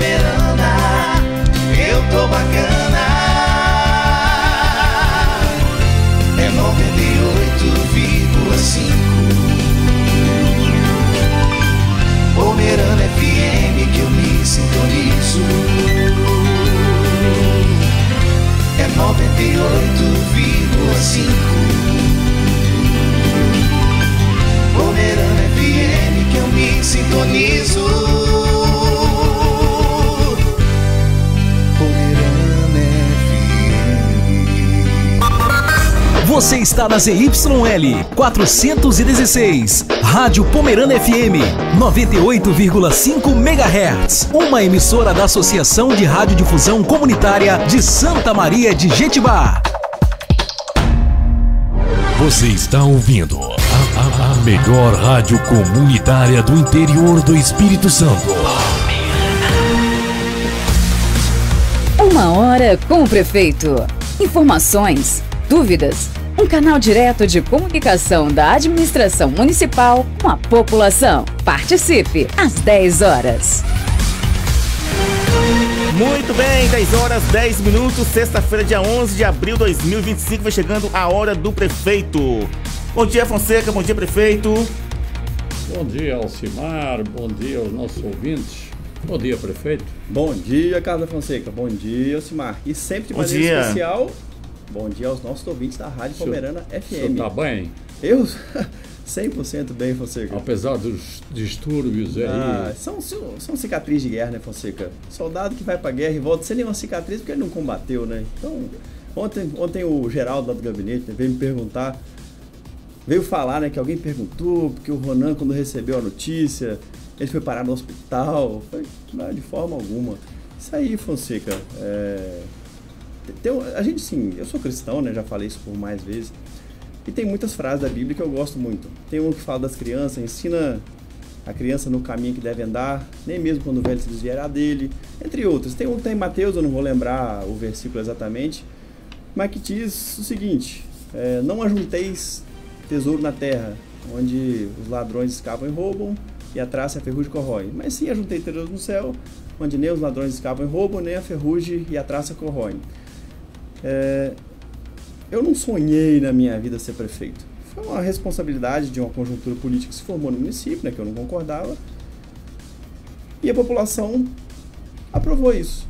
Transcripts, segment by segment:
Pomerana, eu tô bacana. É 98,5 Pomerana FM que eu me sintonizo. É 98,5 Pomerana FM que eu me sintonizo. Pomerana FM. Você está na ZYL 416, Rádio Pomerana FM 98,5 MHz, uma emissora da Associação de Radiodifusão Comunitária de Santa Maria de Jetibá. Você está ouvindo a melhor rádio comunitária do interior do Espírito Santo. Uma hora com o prefeito. Informações, dúvidas, um canal direto de comunicação da administração municipal com a população. Participe às 10 horas. Muito bem, 10 horas, 10 minutos, sexta-feira, dia 11 de abril de 2025, vai chegando a hora do prefeito. Bom dia, Fonseca, bom dia, prefeito. Bom dia, Alcimar, bom dia aos nossos ouvintes. Bom dia, prefeito. Bom dia, Carlos Fonseca, bom dia, Alcimar. E sempre de maneira especial, bom dia aos nossos ouvintes da Rádio Pomerana FM. O senhor tá bem? Eu? 100% bem, Fonseca. Apesar dos distúrbios aí. São cicatrizes de guerra, né, Fonseca? Soldado que vai pra guerra e volta sem nenhuma cicatriz porque ele não combateu, né? Então, ontem o Geraldo lá do gabinete, né, veio me perguntar, veio falar, né, que alguém perguntou, porque o Ronan, quando recebeu a notícia, ele foi parar no hospital. Não, de forma alguma. Isso aí, Fonseca, a gente, sim, eu sou cristão, né, já falei isso por mais vezes. E tem muitas frases da Bíblia que eu gosto muito. Tem uma que fala das crianças, ensina a criança no caminho que deve andar, nem mesmo quando o velho se desviará dele, entre outras. Tem um que está em Mateus, eu não vou lembrar o versículo exatamente, mas que diz o seguinte: não ajunteis tesouro na terra, onde os ladrões escavam e roubam, e a traça e a ferrugem corroem. Mas sim ajuntei tesouro no céu, onde nem os ladrões escavam e roubam, nem a ferrugem e a traça corroem. Eu não sonhei na minha vida ser prefeito. Foi uma responsabilidade de uma conjuntura política que se formou no município, né, que eu não concordava. E a população aprovou isso.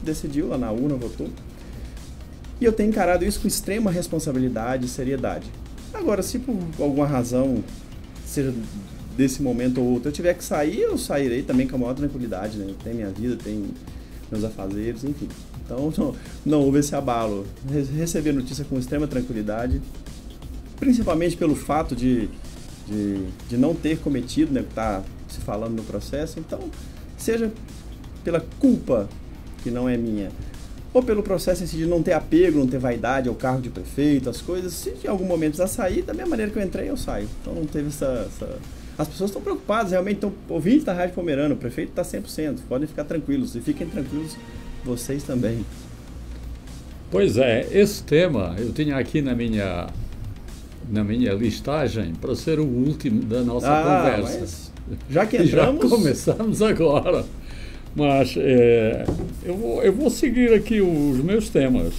Decidiu, lá na urna, votou. E eu tenho encarado isso com extrema responsabilidade e seriedade. Agora, se por alguma razão, seja desse momento ou outro, eu tiver que sair, eu sairei também com a maior tranquilidade, né? Tem minha vida, tem meus afazeres, enfim. Então, não houve esse abalo. Recebi a notícia com extrema tranquilidade, principalmente pelo fato de não ter cometido, né, o que está se falando no processo. Então, seja pela culpa, que não é minha, ou pelo processo em si de não ter apego, não ter vaidade ao cargo de prefeito, as coisas, se em algum momento precisar sair, da mesma maneira que eu entrei, eu saio. Então, não teve essa... As pessoas estão preocupadas, realmente estão ouvindo da Rádio Pomerana, o prefeito está 100%, podem ficar tranquilos, e fiquem tranquilos vocês também. Pois é, esse tema eu tinha aqui na minha listagem para ser o último da nossa conversa. Mas já que entramos... Já começamos agora. Mas eu vou seguir aqui os meus temas.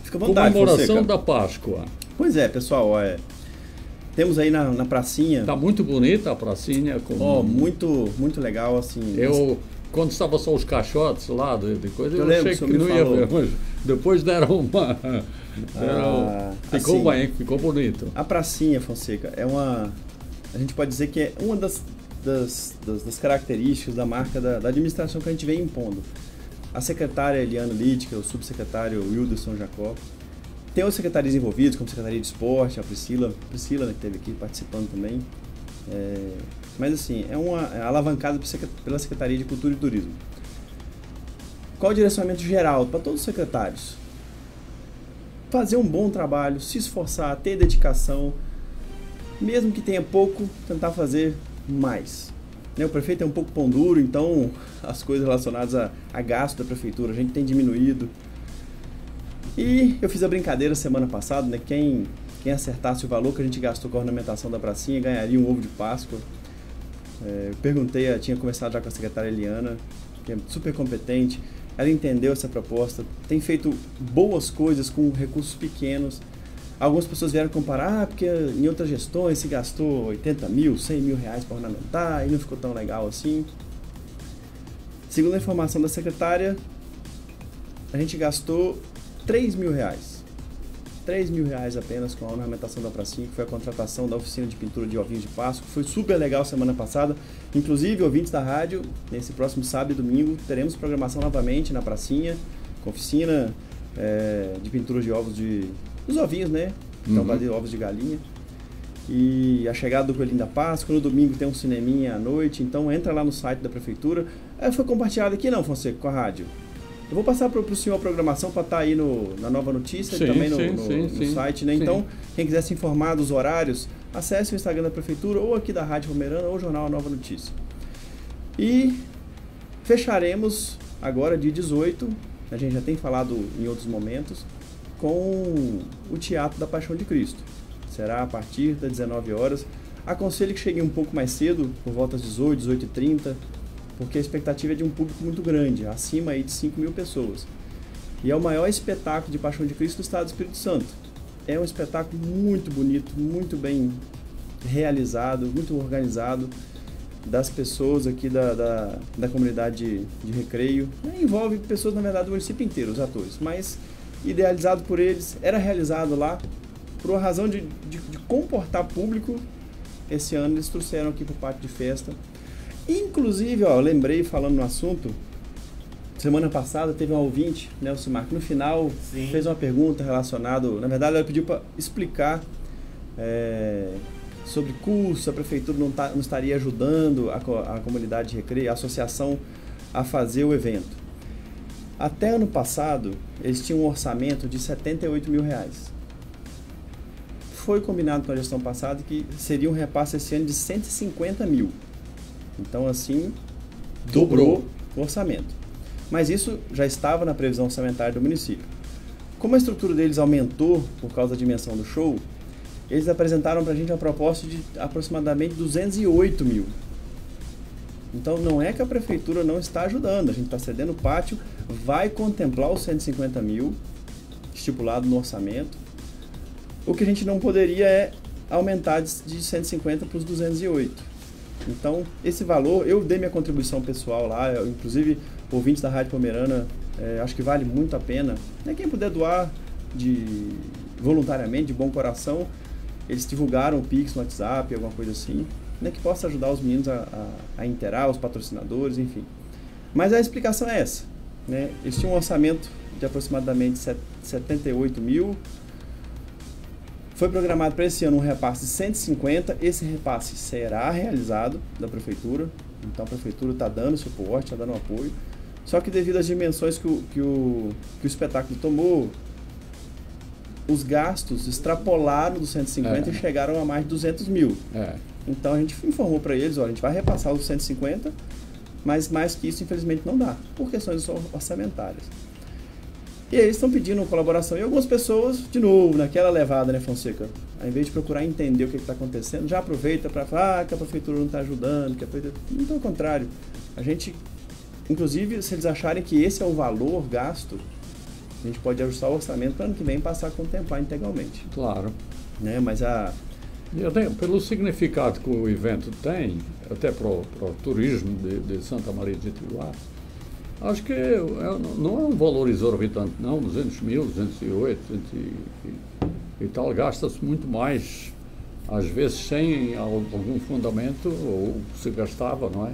Fica à vontade, Comemoração Fonseca. da Páscoa. Pois é, pessoal, temos aí na pracinha... Está muito bonita a pracinha. Muito, muito legal, assim... Quando estava só os caixotes lá de coisa, eu achei que não ia ver, mas depois deram uma... ficou assim, bem, ficou bonito. A pracinha, Fonseca, a gente pode dizer que é uma das características da marca da administração que a gente vem impondo. A secretária Eliana Lítica, o subsecretário Wilderson Jacó, tem os secretários envolvidos, como a Secretaria de Esporte, a Priscila, né, que esteve aqui participando também. Mas assim, é alavancado pela Secretaria de Cultura e Turismo. Qual o direcionamento geral para todos os secretários? Fazer um bom trabalho, se esforçar, ter dedicação, mesmo que tenha pouco, tentar fazer mais. O prefeito é um pouco pão duro, então as coisas relacionadas a gasto da prefeitura a gente tem diminuído. E eu fiz a brincadeira semana passada, né? Quem acertasse o valor que a gente gastou com a ornamentação da pracinha ganharia um ovo de Páscoa. Eu perguntei, tinha conversado já com a secretária Eliana, que é super competente. Ela entendeu essa proposta, tem feito boas coisas com recursos pequenos. Algumas pessoas vieram comparar, porque em outras gestões se gastou 80 mil, 100 mil reais para ornamentar e não ficou tão legal assim. Segundo a informação da secretária, a gente gastou 3 mil reais. 3 mil reais apenas com a ornamentação da pracinha, que foi a contratação da oficina de pintura de ovinhos de Páscoa, que foi super legal semana passada. Inclusive, ouvintes da rádio, nesse próximo sábado e domingo, teremos programação novamente na pracinha, com oficina de pintura de ovos dos ovinhos, né? Então, fazer ovos de galinha. E a chegada do Coelhinho da Páscoa, no domingo tem um cineminha à noite, então entra lá no site da prefeitura. Foi compartilhado aqui não, Fonseca, com a rádio? Eu vou passar para o senhor a programação para estar aí na Nova Notícia e também no site, né? Então, quem quiser se informar dos horários, acesse o Instagram da Prefeitura, ou aqui da Rádio Pomerana, ou o Jornal A Nova Notícia. E fecharemos agora, dia 18, a gente já tem falado em outros momentos, com o Teatro da Paixão de Cristo. Será a partir das 19 horas. Aconselho que cheguem um pouco mais cedo, por volta das 18, 18h30, porque a expectativa é de um público muito grande, acima aí de 5 mil pessoas. E é o maior espetáculo de Paixão de Cristo do estado do Espírito Santo. É um espetáculo muito bonito, muito bem realizado, muito organizado, das pessoas aqui da comunidade de Recreio. Envolve pessoas, na verdade, do município inteiro, os atores, mas idealizado por eles, era realizado lá, por uma razão de comportar público. Esse ano eles trouxeram aqui para o pátio de festa. Inclusive, lembrei, falando no assunto, semana passada teve um ouvinte, né, o Silmar, que no final fez uma pergunta relacionada, na verdade ela pediu para explicar sobre curso, a prefeitura não estaria ajudando a comunidade de Recreio, a associação, a fazer o evento. Até ano passado, eles tinham um orçamento de 78 mil reais. Foi combinado com a gestão passada que seria um repasse esse ano de 150 mil. Então, assim, dobrou o orçamento. Mas isso já estava na previsão orçamentária do município. Como a estrutura deles aumentou por causa da dimensão do show, eles apresentaram para a gente uma proposta de aproximadamente 208 mil. Então, não é que a prefeitura não está ajudando, a gente está cedendo o pátio, vai contemplar os 150 mil estipulado no orçamento. O que a gente não poderia é aumentar de 150 para os 208. Então, esse valor, eu dei minha contribuição pessoal lá, inclusive ouvintes da Rádio Pomerana, acho que vale muito a pena. Quem puder doar voluntariamente, de bom coração, eles divulgaram o Pix no WhatsApp, alguma coisa assim, que possa ajudar os meninos a inteirar, os patrocinadores, enfim. Mas a explicação é essa. Eles tinham um orçamento de aproximadamente 78 mil. Foi programado para esse ano um repasse de 150, esse repasse será realizado da prefeitura, então a prefeitura está dando suporte, está dando apoio, só que devido às dimensões que o espetáculo tomou, os gastos extrapolaram dos 150 e chegaram a mais de 200 mil. Então a gente informou para eles, a gente vai repassar os 150, mas mais que isso infelizmente não dá, por questões orçamentárias. E aí eles estão pedindo colaboração. E algumas pessoas, de novo, naquela levada, né, Fonseca? Ao invés de procurar entender o que está acontecendo, já aproveita para falar que a prefeitura não está ajudando, que a prefeitura... Não, pelo contrário. A gente, inclusive, se eles acharem que esse é o valor gasto, a gente pode ajustar o orçamento para ano que vem passar a contemplar integralmente. Claro. Mas pelo significado que o evento tem, até para o turismo de Santa Maria de Jetibá, acho que não é um valor exorbitante, não, 200 mil, 208, 200 e tal, gasta-se muito mais, às vezes sem algum fundamento, ou se gastava, não é?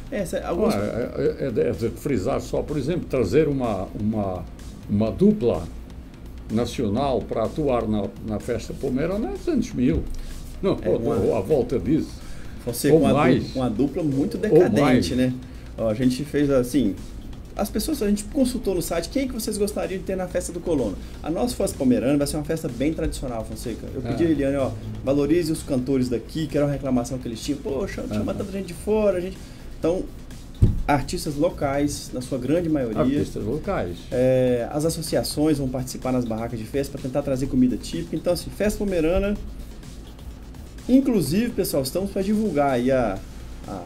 É de frisar só, por exemplo, trazer uma dupla nacional para atuar na festa pomerana é 200 mil, não, ou a volta disso. Fonseca, uma dupla muito decadente, né? A gente fez assim... A gente consultou no site quem é que vocês gostariam de ter na festa do Colono. A nossa festa pomerana vai ser uma festa bem tradicional, Fonseca. Eu pedi a Eliane, valorize os cantores daqui, que era uma reclamação que eles tinham. Poxa, chama tanta gente de fora. Então, artistas locais, na sua grande maioria. Artistas locais. As associações vão participar nas barracas de festa para tentar trazer comida típica. Então, assim, festa pomerana. Inclusive, pessoal, estamos para divulgar aí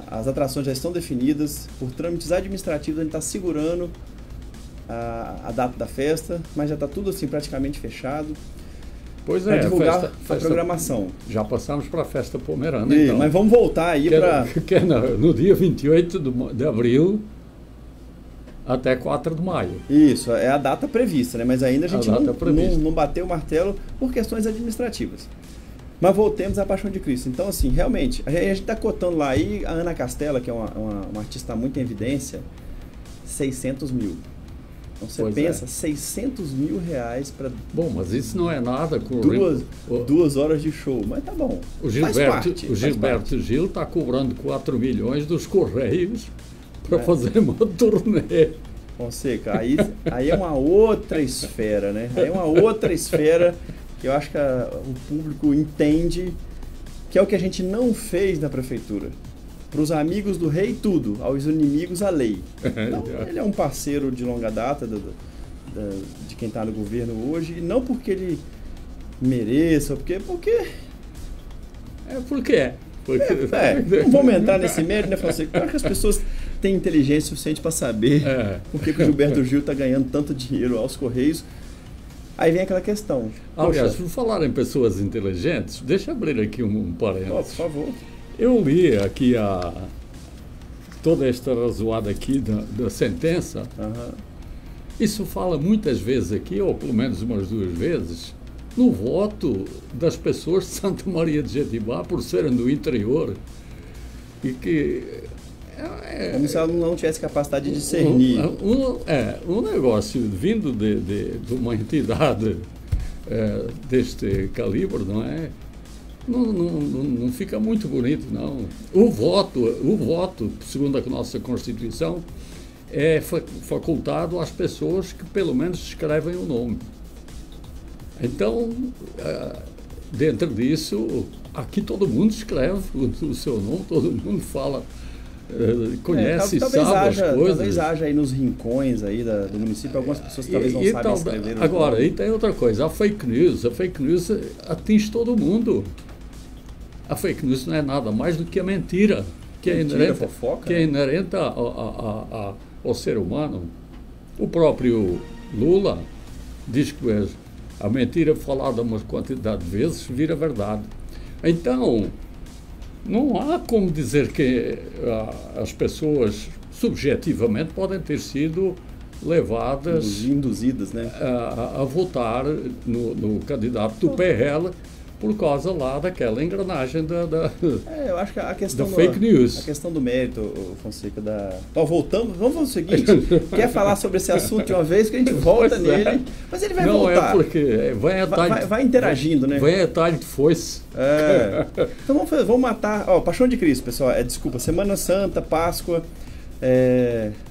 as atrações já estão definidas, por trâmites administrativos a gente está segurando a data da festa, mas já está tudo assim praticamente fechado. Pois Para é, divulgar festa, a programação. Já passamos para a festa pomerana, então. Mas vamos voltar aí para... Que é no dia 28 de abril até 4 de maio. Isso, é a data prevista, né? Mas ainda a gente não bateu o martelo por questões administrativas. Mas voltemos à Paixão de Cristo. Então, assim, realmente, a gente está cotando lá aí a Ana Castela, que é uma artista muito em evidência, 600 mil. Então você pensa, 600 mil reais para... Bom, mas isso não é nada com 2 horas de show, mas tá bom. O Gilberto Gil está cobrando 4 milhões dos Correios para fazer uma turnê. Fonseca, aí é uma outra esfera, né? Aí é uma outra esfera que eu acho que o público entende que é o que a gente não fez na prefeitura. Para os amigos do rei, tudo. Aos inimigos, a lei. Então, ele é um parceiro de longa data de quem está no governo hoje. E não porque ele mereça, porque... Não vamos entrar nesse mérito, né, Fonseca? Claro que as pessoas têm inteligência suficiente para saber por que o Gilberto Gil está ganhando tanto dinheiro aos Correios. Aí vem aquela questão. Aliás, por falar em pessoas inteligentes, deixa eu abrir aqui um parênteses. Por favor. Eu li aqui toda esta razoada aqui da sentença. Uhum. Isso fala muitas vezes aqui, ou pelo menos umas 2 vezes, no voto das pessoas de Santa Maria de Jetibá por serem do interior e que... Como se ela não tivesse capacidade de discernir. Um negócio vindo de uma entidade deste calibre, não é? Não fica muito bonito, não. O voto, segundo a nossa Constituição, é facultado às pessoas que pelo menos escrevem o nome. Então, dentro disso, aqui todo mundo escreve o seu nome, todo mundo fala, conhece, sabe as coisas. Talvez haja aí nos rincões aí do município, algumas pessoas que talvez não sabem escrever. Agora, e tem outra coisa, a fake news atinge todo mundo. A fake news não é nada mais do que a mentira, que é inerente ao ser humano. O próprio Lula diz que a mentira falada uma quantidade de vezes vira verdade. Então, não há como dizer que as pessoas subjetivamente podem ter sido levadas, induzidas, né, a votar no candidato do PL por causa lá daquela engrenagem eu acho que a questão fake news. A questão do mérito, Fonseca, vamos fazer o seguinte, quer falar sobre esse assunto de uma vez que a gente volta nele, mas ele vai voltar. Não, é porque vai interagindo, né? Vai atalho de foice. Então vamos matar, Paixão de Cristo, pessoal, desculpa, Semana Santa, Páscoa,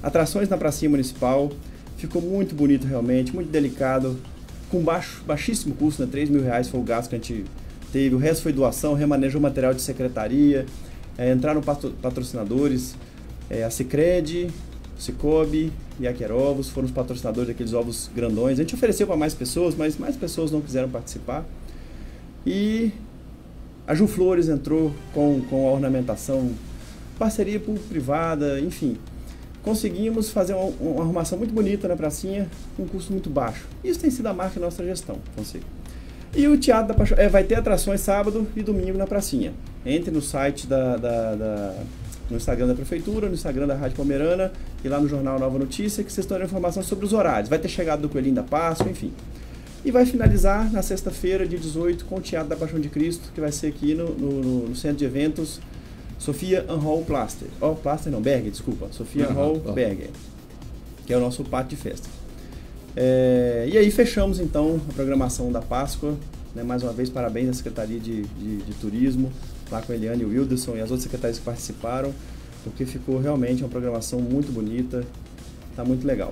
atrações na pracinha municipal, ficou muito bonito realmente, muito delicado, com baixíssimo custo, né? 3 mil reais foi o gasto que a gente teve, o resto foi doação, remanejou material de secretaria, entraram patrocinadores, a Sicredi, Cicobi e a Querovos foram os patrocinadores daqueles ovos grandões. A gente ofereceu para mais pessoas, mas mais pessoas não quiseram participar. E a Ju Flores entrou com a ornamentação, parceria público-privada, enfim. Conseguimos fazer uma arrumação muito bonita na pracinha, com um custo muito baixo. Isso tem sido a marca da nossa gestão, Fonseca. E o Teatro da Paixão vai ter atrações sábado e domingo na pracinha. Entre no site no Instagram da Prefeitura, no Instagram da Rádio Pomerana e lá no Jornal Nova Notícia, que vocês estão dando informação sobre os horários. Vai ter chegado do Coelhinho da Páscoa, enfim. E vai finalizar na sexta-feira, dia 18, com o Teatro da Paixão de Cristo, que vai ser aqui no Centro de Eventos Sofia Anhol Plaster. Berger, desculpa. Sofia Anhol Berger, que é o nosso pátio de festa. E aí fechamos então a programação da Páscoa. Né? Mais uma vez, parabéns à Secretaria de Turismo, lá com a Eliane e o Wilderson e as outras secretárias que participaram, porque ficou realmente uma programação muito bonita, tá muito legal.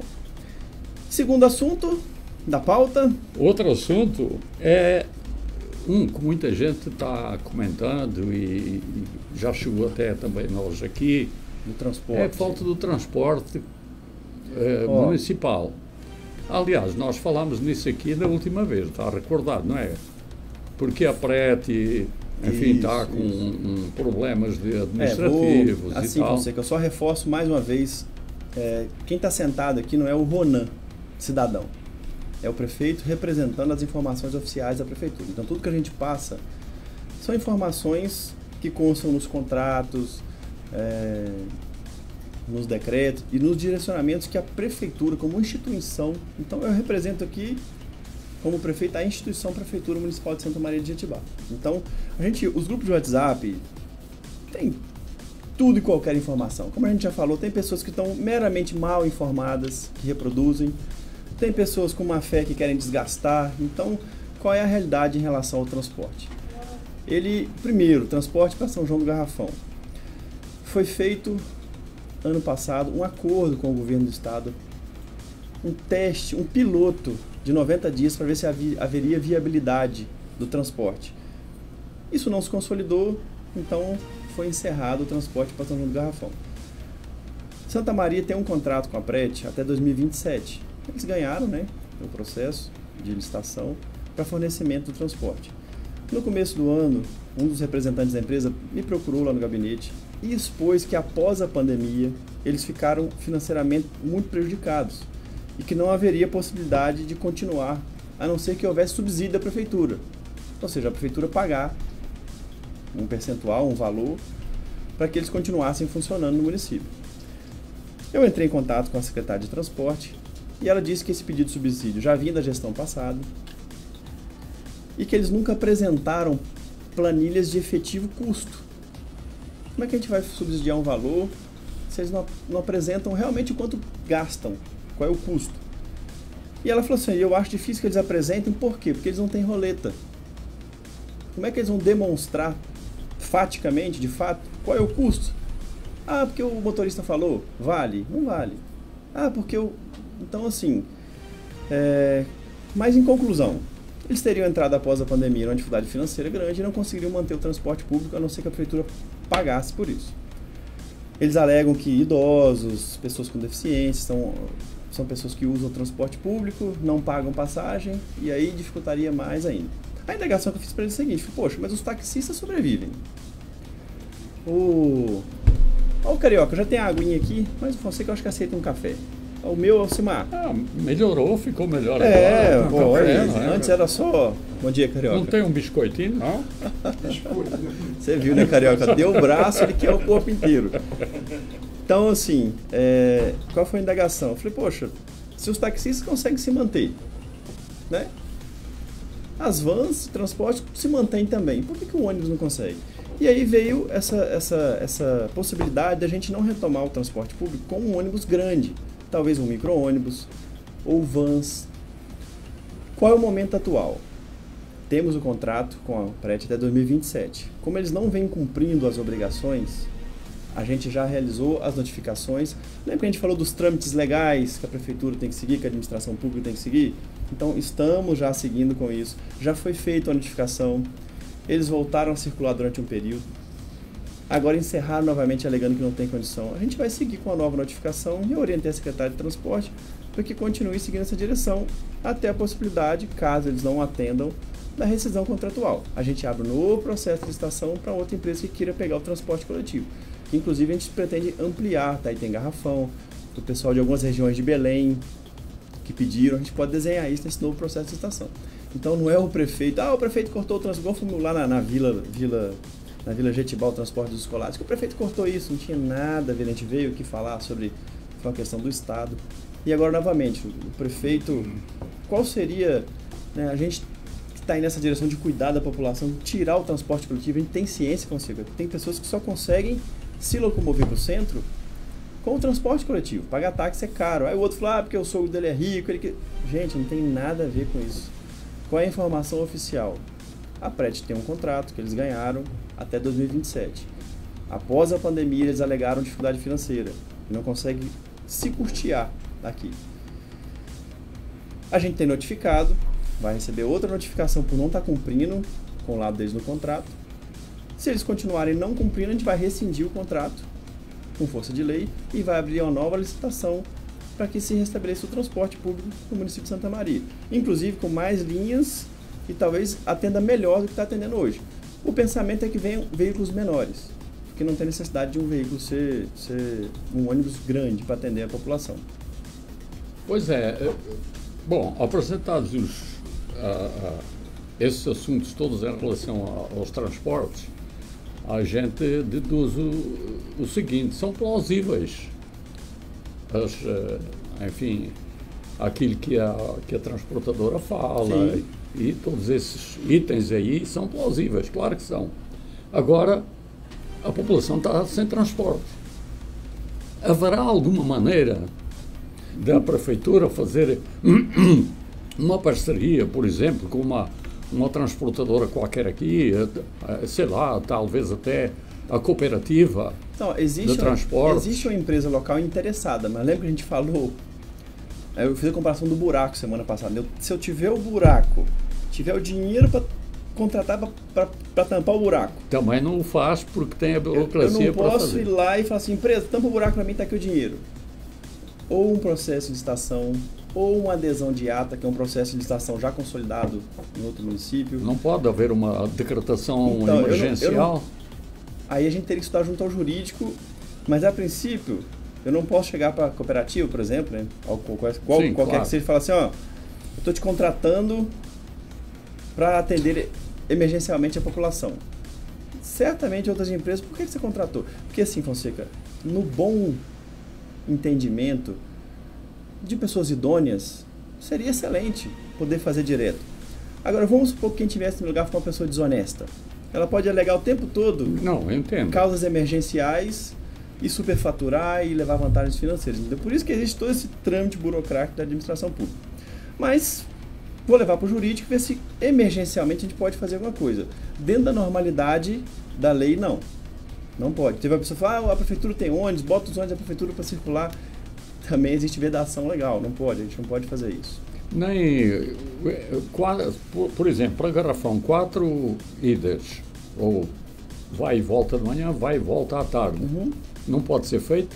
Segundo assunto da pauta. Outro assunto é que muita gente está comentando e já chegou até também nós aqui. Do transporte. É a falta do transporte municipal. Aliás, nós falámos nisso aqui da última vez, está recordado, não é? Porque a Prete Enfim, está com problemas administrativos e assim, tal. Fonseca, eu só reforço mais uma vez, quem está sentado aqui não é o Ronan, cidadão. É o prefeito representando as informações oficiais da prefeitura. Então, tudo que a gente passa são informações que constam nos contratos, nos decretos e nos direcionamentos que a prefeitura, como instituição... Então, eu represento aqui, como prefeito, a instituição Prefeitura Municipal de Santa Maria de Jetibá. Então, os grupos de WhatsApp têm tudo e qualquer informação. Como a gente já falou, tem pessoas que estão meramente mal informadas, que reproduzem. Tem pessoas com má fé que querem desgastar. Então, qual é a realidade em relação ao transporte? Primeiro, transporte para São João do Garrafão. Foi feito, ano passado, um acordo com o governo do estado, um teste, um piloto de 90 dias para ver se haveria viabilidade do transporte. Isso não se consolidou, então foi encerrado o transporte para São João do Garrafão. Santa Maria tem um contrato com a PRET até 2027. Eles ganharam, o processo de licitação para fornecimento do transporte. No começo do ano, um dos representantes da empresa me procurou lá no gabinete e expôs que após a pandemia eles ficaram financeiramente muito prejudicados e que não haveria possibilidade de continuar, a não ser que houvesse subsídio da prefeitura. Ou seja, a prefeitura pagar um percentual, um valor, para que eles continuassem funcionando no município. Eu entrei em contato com a secretária de transporte e ela disse que esse pedido de subsídio já vinha da gestão passada e que eles nunca apresentaram planilhas de efetivo custo. Como é que a gente vai subsidiar um valor se eles não apresentam realmente o quanto gastam? Qual é o custo? E ela falou assim, eu acho difícil que eles apresentem, por quê? Porque eles não têm roleta. Como é que eles vão demonstrar faticamente, de fato, qual é o custo? Ah, porque o motorista falou, vale? Não vale. Ah, porque eu... Então, assim, mas em conclusão, eles teriam entrado após a pandemia numa dificuldade financeira grande e não conseguiriam manter o transporte público, a não ser que a prefeitura pagasse por isso. Eles alegam que idosos, pessoas com deficiência, são pessoas que usam o transporte público, não pagam passagem, e aí dificultaria mais ainda. A indagação que eu fiz para eles é a seguinte, poxa, mas os taxistas sobrevivem. Ó, o Carioca, já tem a aguinha aqui, mas o Fonseca eu acho que aceita um café. O meu é o Cimar. Melhorou, ficou melhor agora. Antes era só... Bom dia, Carioca. Não tem um biscoitinho, não? Você viu, né, Carioca? Deu o braço, ele quer o corpo inteiro. Então, assim, qual foi a indagação? Eu falei, poxa, se os taxistas conseguem se manter, né? As vans de transporte se mantêm também. Por que o ônibus não consegue? E aí veio essa possibilidade de a gente não retomar o transporte público com um ônibus grande. Talvez um micro-ônibus ou vans. Qual é o momento atual? Temos o contrato com a PRET até 2027. Como eles não vêm cumprindo as obrigações, a gente já realizou as notificações. Lembra que a gente falou dos trâmites legais que a prefeitura tem que seguir, que a administração pública tem que seguir? Então, estamos já seguindo com isso. Já foi feita a notificação. Eles voltaram a circular durante um período. Agora encerraram novamente alegando que não tem condição. A gente vai seguir com a nova notificação e eu orientei a secretária de transporte para que continue seguindo essa direção até a possibilidade, caso eles não atendam, da rescisão contratual. A gente abre um novo processo de licitação para outra empresa que queira pegar o transporte coletivo. Que, inclusive, a gente pretende ampliar, tá? Aí tem Garrafão, o pessoal de algumas regiões de Belém que pediram, a gente pode desenhar isso nesse novo processo de licitação. Então não é o prefeito, o prefeito cortou o transporte, fomos lá na Vila Jetibá, o transporte dos escolares, que o prefeito cortou isso, não tinha nada a ver, a gente veio aqui falar sobre uma questão do Estado. E agora, novamente, o prefeito, qual seria, né, a gente que está aí nessa direção de cuidar da população, tirar o transporte coletivo, a gente tem ciência consigo, tem pessoas que só conseguem se locomover para o centro com o transporte coletivo, pagar táxi é caro, aí o outro fala, porque o sogro dele é rico, gente, não tem nada a ver com isso. Qual é a informação oficial? A PRET tem um contrato que eles ganharam até 2027. Após a pandemia, eles alegaram dificuldade financeira e não conseguem se custear daqui. A gente tem notificado, vai receber outra notificação por não estar cumprindo com o lado deles no contrato. Se eles continuarem não cumprindo, a gente vai rescindir o contrato com força de lei e vai abrir uma nova licitação para que se restabeleça o transporte público no município de Santa Maria. Inclusive com mais linhas e talvez atenda melhor do que está atendendo hoje. O pensamento é que venham veículos menores, porque não tem necessidade de um veículo ser um ônibus grande para atender a população. Pois é. Bom, apresentados esses assuntos todos em relação aos transportes, a gente deduz o seguinte: são plausíveis. Enfim, aquilo que a transportadora fala. Sim. E todos esses itens aí são plausíveis, claro que são. Agora, a população está sem transporte. Haverá alguma maneira da prefeitura fazer uma parceria, por exemplo, com uma transportadora qualquer aqui, sei lá, talvez até a cooperativa de transporte? Existe uma empresa local interessada, mas lembra que a gente falou, eu fiz a comparação do buraco semana passada. Se eu tiver o buraco, tiver o dinheiro para contratar para tampar o buraco. Também não o faz porque tem a burocracia para fazer. Eu não posso ir lá e falar assim: empresa, tampa o buraco para mim, está aqui o dinheiro. Ou um processo de licitação, ou uma adesão de ata, que é um processo de licitação já consolidado em outro município. Não pode haver uma decretação emergencial? Aí a gente teria que estudar junto ao jurídico, mas a princípio eu não posso chegar para a cooperativa, por exemplo, né? Qualquer que seja, e falar assim: ó, eu estou te contratando para atender emergencialmente a população. Certamente outras empresas, por que você contratou? Porque assim, Fonseca, no bom entendimento de pessoas idôneas, seria excelente poder fazer direto. Agora, vamos supor que quem estivesse no lugar for uma pessoa desonesta. Ela pode alegar o tempo todo causas emergenciais e superfaturar e levar vantagens financeiras. Então, por isso que existe todo esse trâmite burocrático da administração pública. Mas vou levar para o jurídico e ver se emergencialmente a gente pode fazer alguma coisa. Dentro da normalidade da lei, não. Não pode. Teve uma pessoa que fala: a prefeitura tem ônibus, bota os ônibus da prefeitura para circular. Também existe vedação legal. Não pode, a gente não pode fazer isso. Nem, por exemplo, para Garrafão, 4 idas, ou vai e volta de manhã, vai e volta à tarde. Não pode ser feito?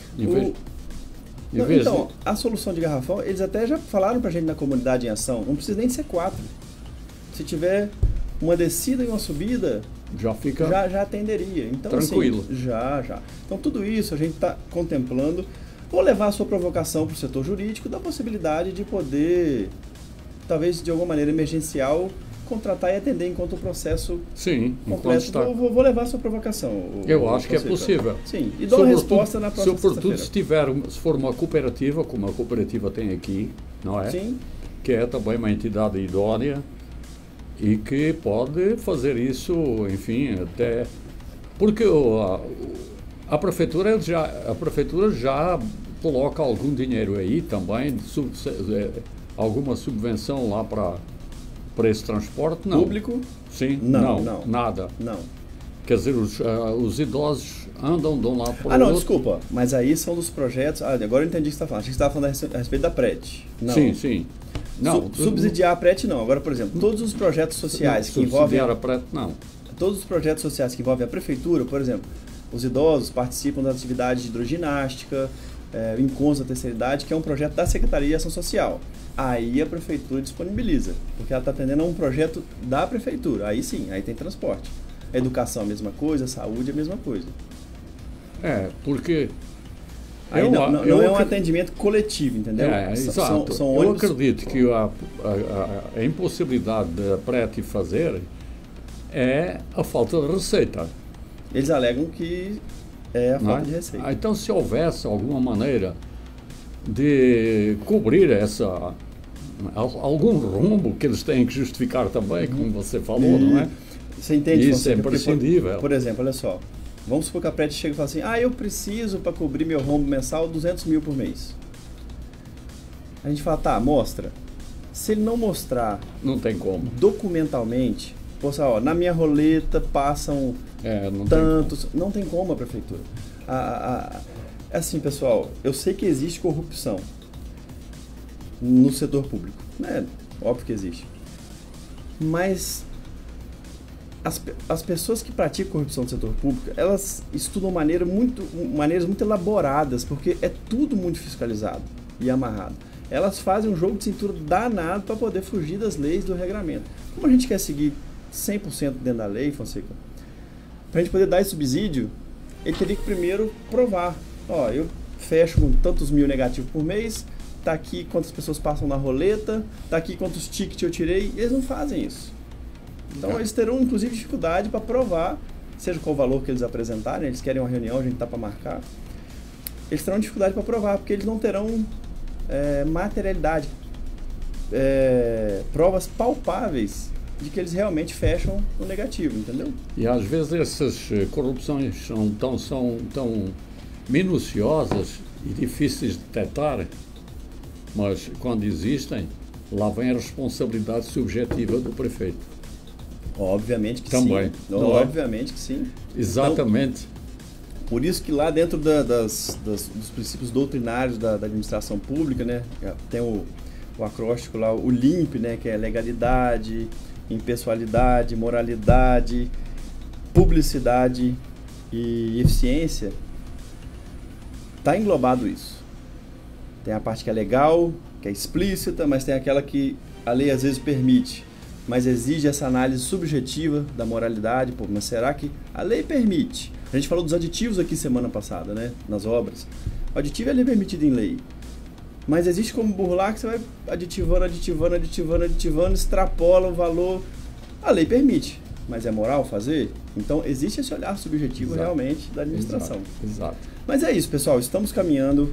A solução de Garrafão, eles até já falaram pra gente na comunidade em ação, não precisa nem de ser 4. Se tiver uma descida e uma subida, já atenderia. Então, tranquilo. Assim, já. Então, tudo isso a gente está contemplando. Vou levar a sua provocação para o setor jurídico da possibilidade de poder, talvez de alguma maneira emergencial, contratar e atender enquanto o processo completo. Vou levar a sua provocação. Eu acho que é possível. Sim, e dou uma resposta na próxima sexta-feira. Sobretudo se for uma cooperativa, como a cooperativa tem aqui, não é? Sim. Que é também uma entidade idônea e que pode fazer isso, enfim, até... Porque a prefeitura já coloca algum dinheiro aí também, alguma subvenção lá para esse transporte, não. Público? Sim, não, nada. Não. Quer dizer, os idosos andam de um lado para o outro. Não, desculpa, mas aí são dos projetos... agora eu entendi o que você está falando. Achei que você estava falando a respeito da PRET. Não. Sim. Não, subsidiar a PRET não. Agora, por exemplo, todos os projetos sociais que envolvem... Subsidiar a PRET, não. Todos os projetos sociais que envolvem a prefeitura, por exemplo, os idosos participam das atividades de hidroginástica, encontros da terceira idade, que é um projeto da Secretaria de Ação Social. Aí a prefeitura disponibiliza, porque ela está atendendo a um projeto da prefeitura. Aí sim, aí tem transporte. A educação é a mesma coisa, a saúde é a mesma coisa. Porque... Aí não é um atendimento coletivo, entendeu? Exato. Eu acredito que a impossibilidade da PRET fazer é a falta de receita. Eles alegam que é a falta de receita. Então, se houvesse alguma maneira de cobrir algum rumbo que eles têm que justificar também, como você falou, não é? Você entende? Isso é imprescindível. Por exemplo, olha só. Vamos supor que a PRET chega e fala assim: eu preciso, para cobrir meu rombo mensal, 200 mil por mês. A gente fala: tá, mostra. Se ele não mostrar... Não tem como. Documentalmente, na minha roleta passam tantos... Não tem como a prefeitura. Assim, pessoal, eu sei que existe corrupção no setor público. Óbvio que existe. Mas... As pessoas que praticam corrupção no setor público, elas estudam maneiras muito elaboradas, porque é tudo muito fiscalizado e amarrado. Elas fazem um jogo de cintura danado para poder fugir das leis do regramento. Como a gente quer seguir 100% dentro da lei, Fonseca, Para a gente poder dar esse subsídio, ele teria que primeiro provar. Ó, eu fecho com tantos mil negativos por mês, tá aqui quantas pessoas passam na roleta, tá aqui quantos tickets eu tirei. Eles não fazem isso. Então eles terão, inclusive, dificuldade para provar, seja qual o valor que eles apresentarem, eles querem uma reunião, a gente tá para marcar. Eles terão dificuldade para provar, porque eles não terão materialidade, provas palpáveis de que eles realmente fecham no negativo, entendeu? E às vezes essas corrupções são tão minuciosas e difíceis de detectar, mas quando existem, lá vem a responsabilidade subjetiva do prefeito. Obviamente que também, sim. Obviamente que sim. Exatamente. Então, por isso que lá dentro dos princípios doutrinários da administração pública, né, tem o acróstico lá, o LIMP, né, que é legalidade, impessoalidade, moralidade, publicidade e eficiência. Está englobado isso. Tem a parte que é legal, que é explícita, mas tem aquela que a lei às vezes permite, mas exige essa análise subjetiva da moralidade. Pô, mas será que a lei permite? A gente falou dos aditivos aqui semana passada, né, nas obras. O aditivo é permitido em lei, mas existe como burlar, que você vai aditivando, extrapola o valor. A lei permite, mas é moral fazer? Então existe esse olhar subjetivo realmente da administração. Exato. Mas é isso, pessoal, estamos caminhando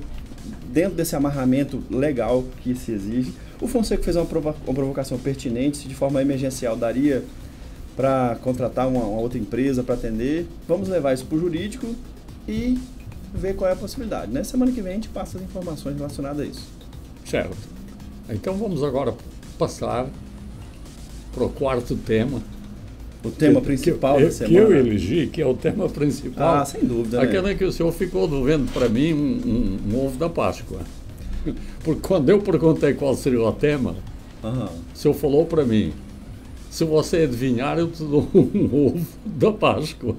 dentro desse amarramento legal que se exige. O Fonseca fez uma provocação pertinente, se de forma emergencial daria para contratar uma outra empresa para atender. Vamos levar isso para o jurídico e ver qual é a possibilidade, né? Semana que vem a gente passa as informações relacionadas a isso. Certo. Então vamos agora passar para o quarto tema. O tema principal da semana. Que eu elegi, que é o tema principal. Ah, sem dúvida, aquela que o senhor ficou devendo para mim um ovo da Páscoa. Porque quando eu perguntei qual seria o tema, o senhor falou para mim: se você adivinhar, eu te dou um ovo da Páscoa.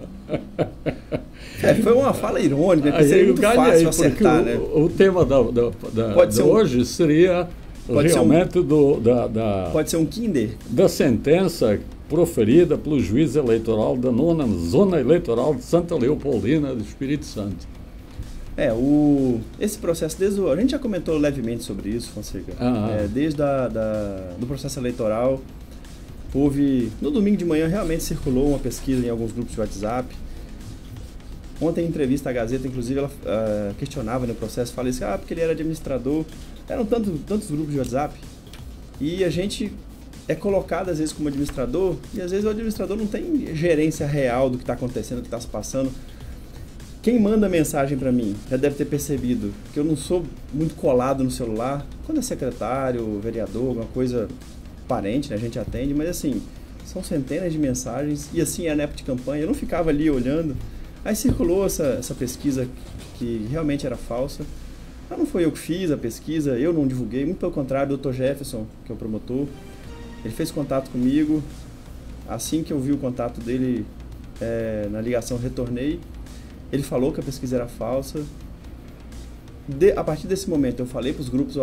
Foi uma fala irônica, que seria muito fácil acertar, né? O tema de hoje seria realmente pode ser um Kinder. Da sentença proferida pelo juiz eleitoral da 9ª Zona Eleitoral de Santa Leopoldina do Espírito Santo. Esse processo, a gente já comentou levemente sobre isso, Fonseca. Desde do processo eleitoral, no domingo de manhã realmente circulou uma pesquisa em alguns grupos de WhatsApp. Ontem, em entrevista à Gazeta, inclusive, ela questionava no processo, falei assim, porque ele era administrador. Eram tantos grupos de WhatsApp, e a gente é colocado às vezes como administrador, e às vezes o administrador não tem gerência real do que está acontecendo, do que está se passando. Quem manda mensagem para mim já deve ter percebido que eu não sou muito colado no celular. Quando é secretário, vereador, alguma coisa parente, né, a gente atende, mas assim, são centenas de mensagens, e assim é na época de campanha, eu não ficava ali olhando. Aí circulou essa pesquisa que realmente era falsa. Mas não foi eu que fiz a pesquisa, eu não divulguei, muito pelo contrário, o Dr. Jefferson, que é o promotor, ele fez contato comigo. Assim que eu vi o contato dele na ligação, retornei. Ele falou que a pesquisa era falsa. A partir desse momento eu falei para os grupos,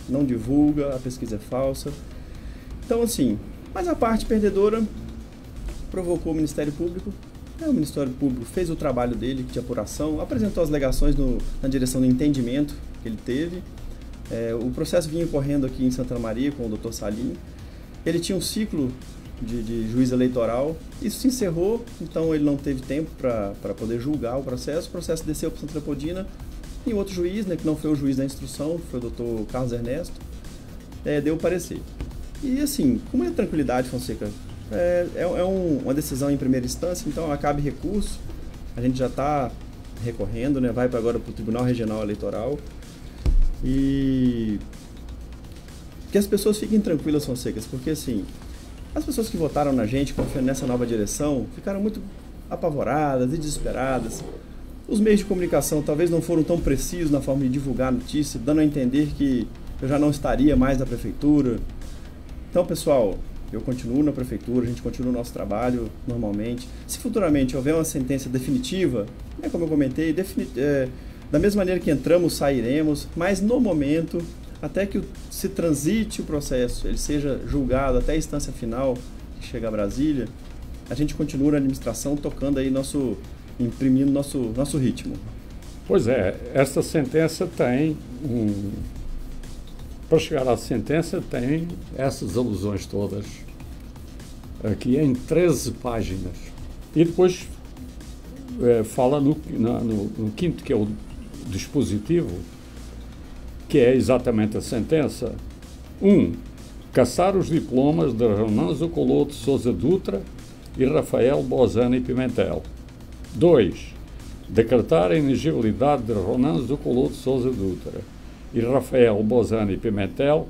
não divulga, a pesquisa é falsa. Então assim, mas a parte perdedora provocou o Ministério Público. O Ministério Público fez o trabalho dele de apuração, apresentou as alegações na direção do entendimento que ele teve. O processo vinha correndo aqui em Santa Maria com o Dr. Salim. Ele tinha um ciclo de juiz eleitoral, isso se encerrou, então ele não teve tempo para poder julgar o processo desceu para Santa Leopoldina, e outro juiz, né, que não foi o juiz da instrução, foi o Dr. Carlos Ernesto, deu o parecer. E assim, com muita tranquilidade, Fonseca, uma decisão em primeira instância, então acabe recurso, a gente já está recorrendo, né, vai agora para o Tribunal Regional Eleitoral, e que as pessoas fiquem tranquilas, Fonseca, porque assim, as pessoas que votaram na gente, confiando nessa nova direção, ficaram muito apavoradas e desesperadas. Os meios de comunicação talvez não foram tão precisos na forma de divulgar a notícia, dando a entender que eu já não estaria mais na prefeitura. Então, pessoal, eu continuo na prefeitura, a gente continua o nosso trabalho normalmente. Se futuramente houver uma sentença definitiva, como eu comentei, da mesma maneira que entramos, sairemos, mas no momento, até que se transite o processo, ele seja julgado até a instância final, que chega a Brasília, a gente continua na administração tocando aí imprimindo nosso ritmo. Pois é, essa sentença tem para chegar à sentença tem essas alusões todas aqui em 13 páginas. E depois fala no quinto, que é o dispositivo, que é exatamente a sentença. 1. Cassar os diplomas de Renan Zucoloto Souza Dutra e Rafael Bozani Pimentel. 2. Decretar a inegibilidade de Renan Zucoloto Souza Dutra e Rafael Bozani Pimentel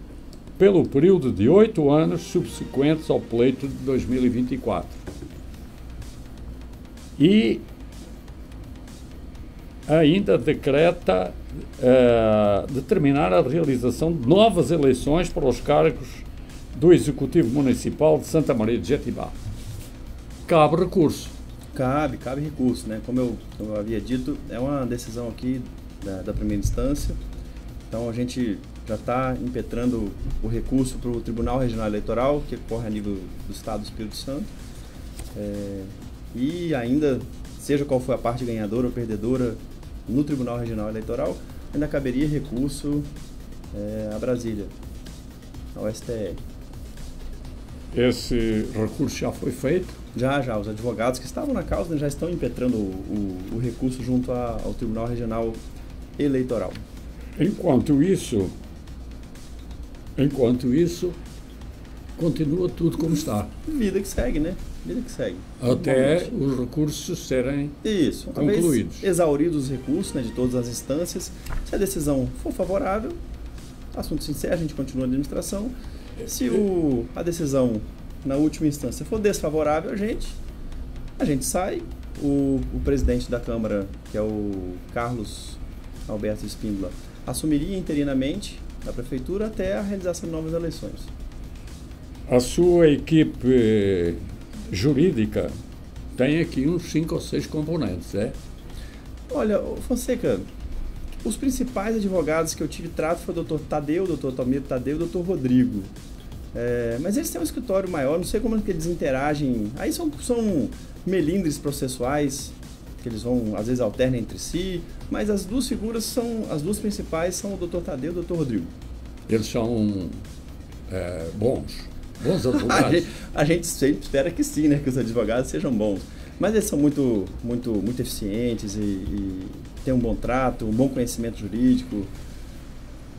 pelo período de 8 anos subsequentes ao pleito de 2024. E ainda decreta determinar a realização de novas eleições para os cargos do Executivo Municipal de Santa Maria de Jetibá. Cabe recurso. Cabe recurso, né? Como eu havia dito, é uma decisão aqui da primeira instância. Então a gente já está impetrando o recurso para o Tribunal Regional Eleitoral, que ocorre a nível do Estado do Espírito Santo. E ainda, seja qual for a parte ganhadora ou perdedora no Tribunal Regional Eleitoral, ainda caberia recurso a Brasília, ao STF. Esse recurso já foi feito? Já, os advogados que estavam na causa já estão impetrando o recurso junto ao Tribunal Regional Eleitoral. Enquanto isso, continua tudo como está. Vida que segue, né? Vida que segue. Até os recursos serem concluídos. Exauridos os recursos, né, de todas as instâncias. Se a decisão for favorável, assunto se encerra, a gente continua a administração. Se a decisão, na última instância, for desfavorável a gente sai. O presidente da Câmara, que é o Carlos Alberto Espíndola, assumiria interinamente da Prefeitura até a realização de novas eleições. A sua equipe jurídica tem aqui uns 5 ou 6 componentes, é? Olha, Fonseca, os principais advogados que eu tive trato foi o Dr. Tadeu, o Dr. Talmiro Tadeu e o Dr. Rodrigo. Mas eles têm um escritório maior, não sei como é que eles interagem. Aí são melindres processuais, que eles vão, às vezes, alternam entre si, mas as duas figuras as duas principais são o Dr. Tadeu e o Dr. Rodrigo. Eles são bons advogados. a gente sempre espera que sim, né, que os advogados sejam bons. Mas eles são muito eficientes e têm um bom trato, um bom conhecimento jurídico.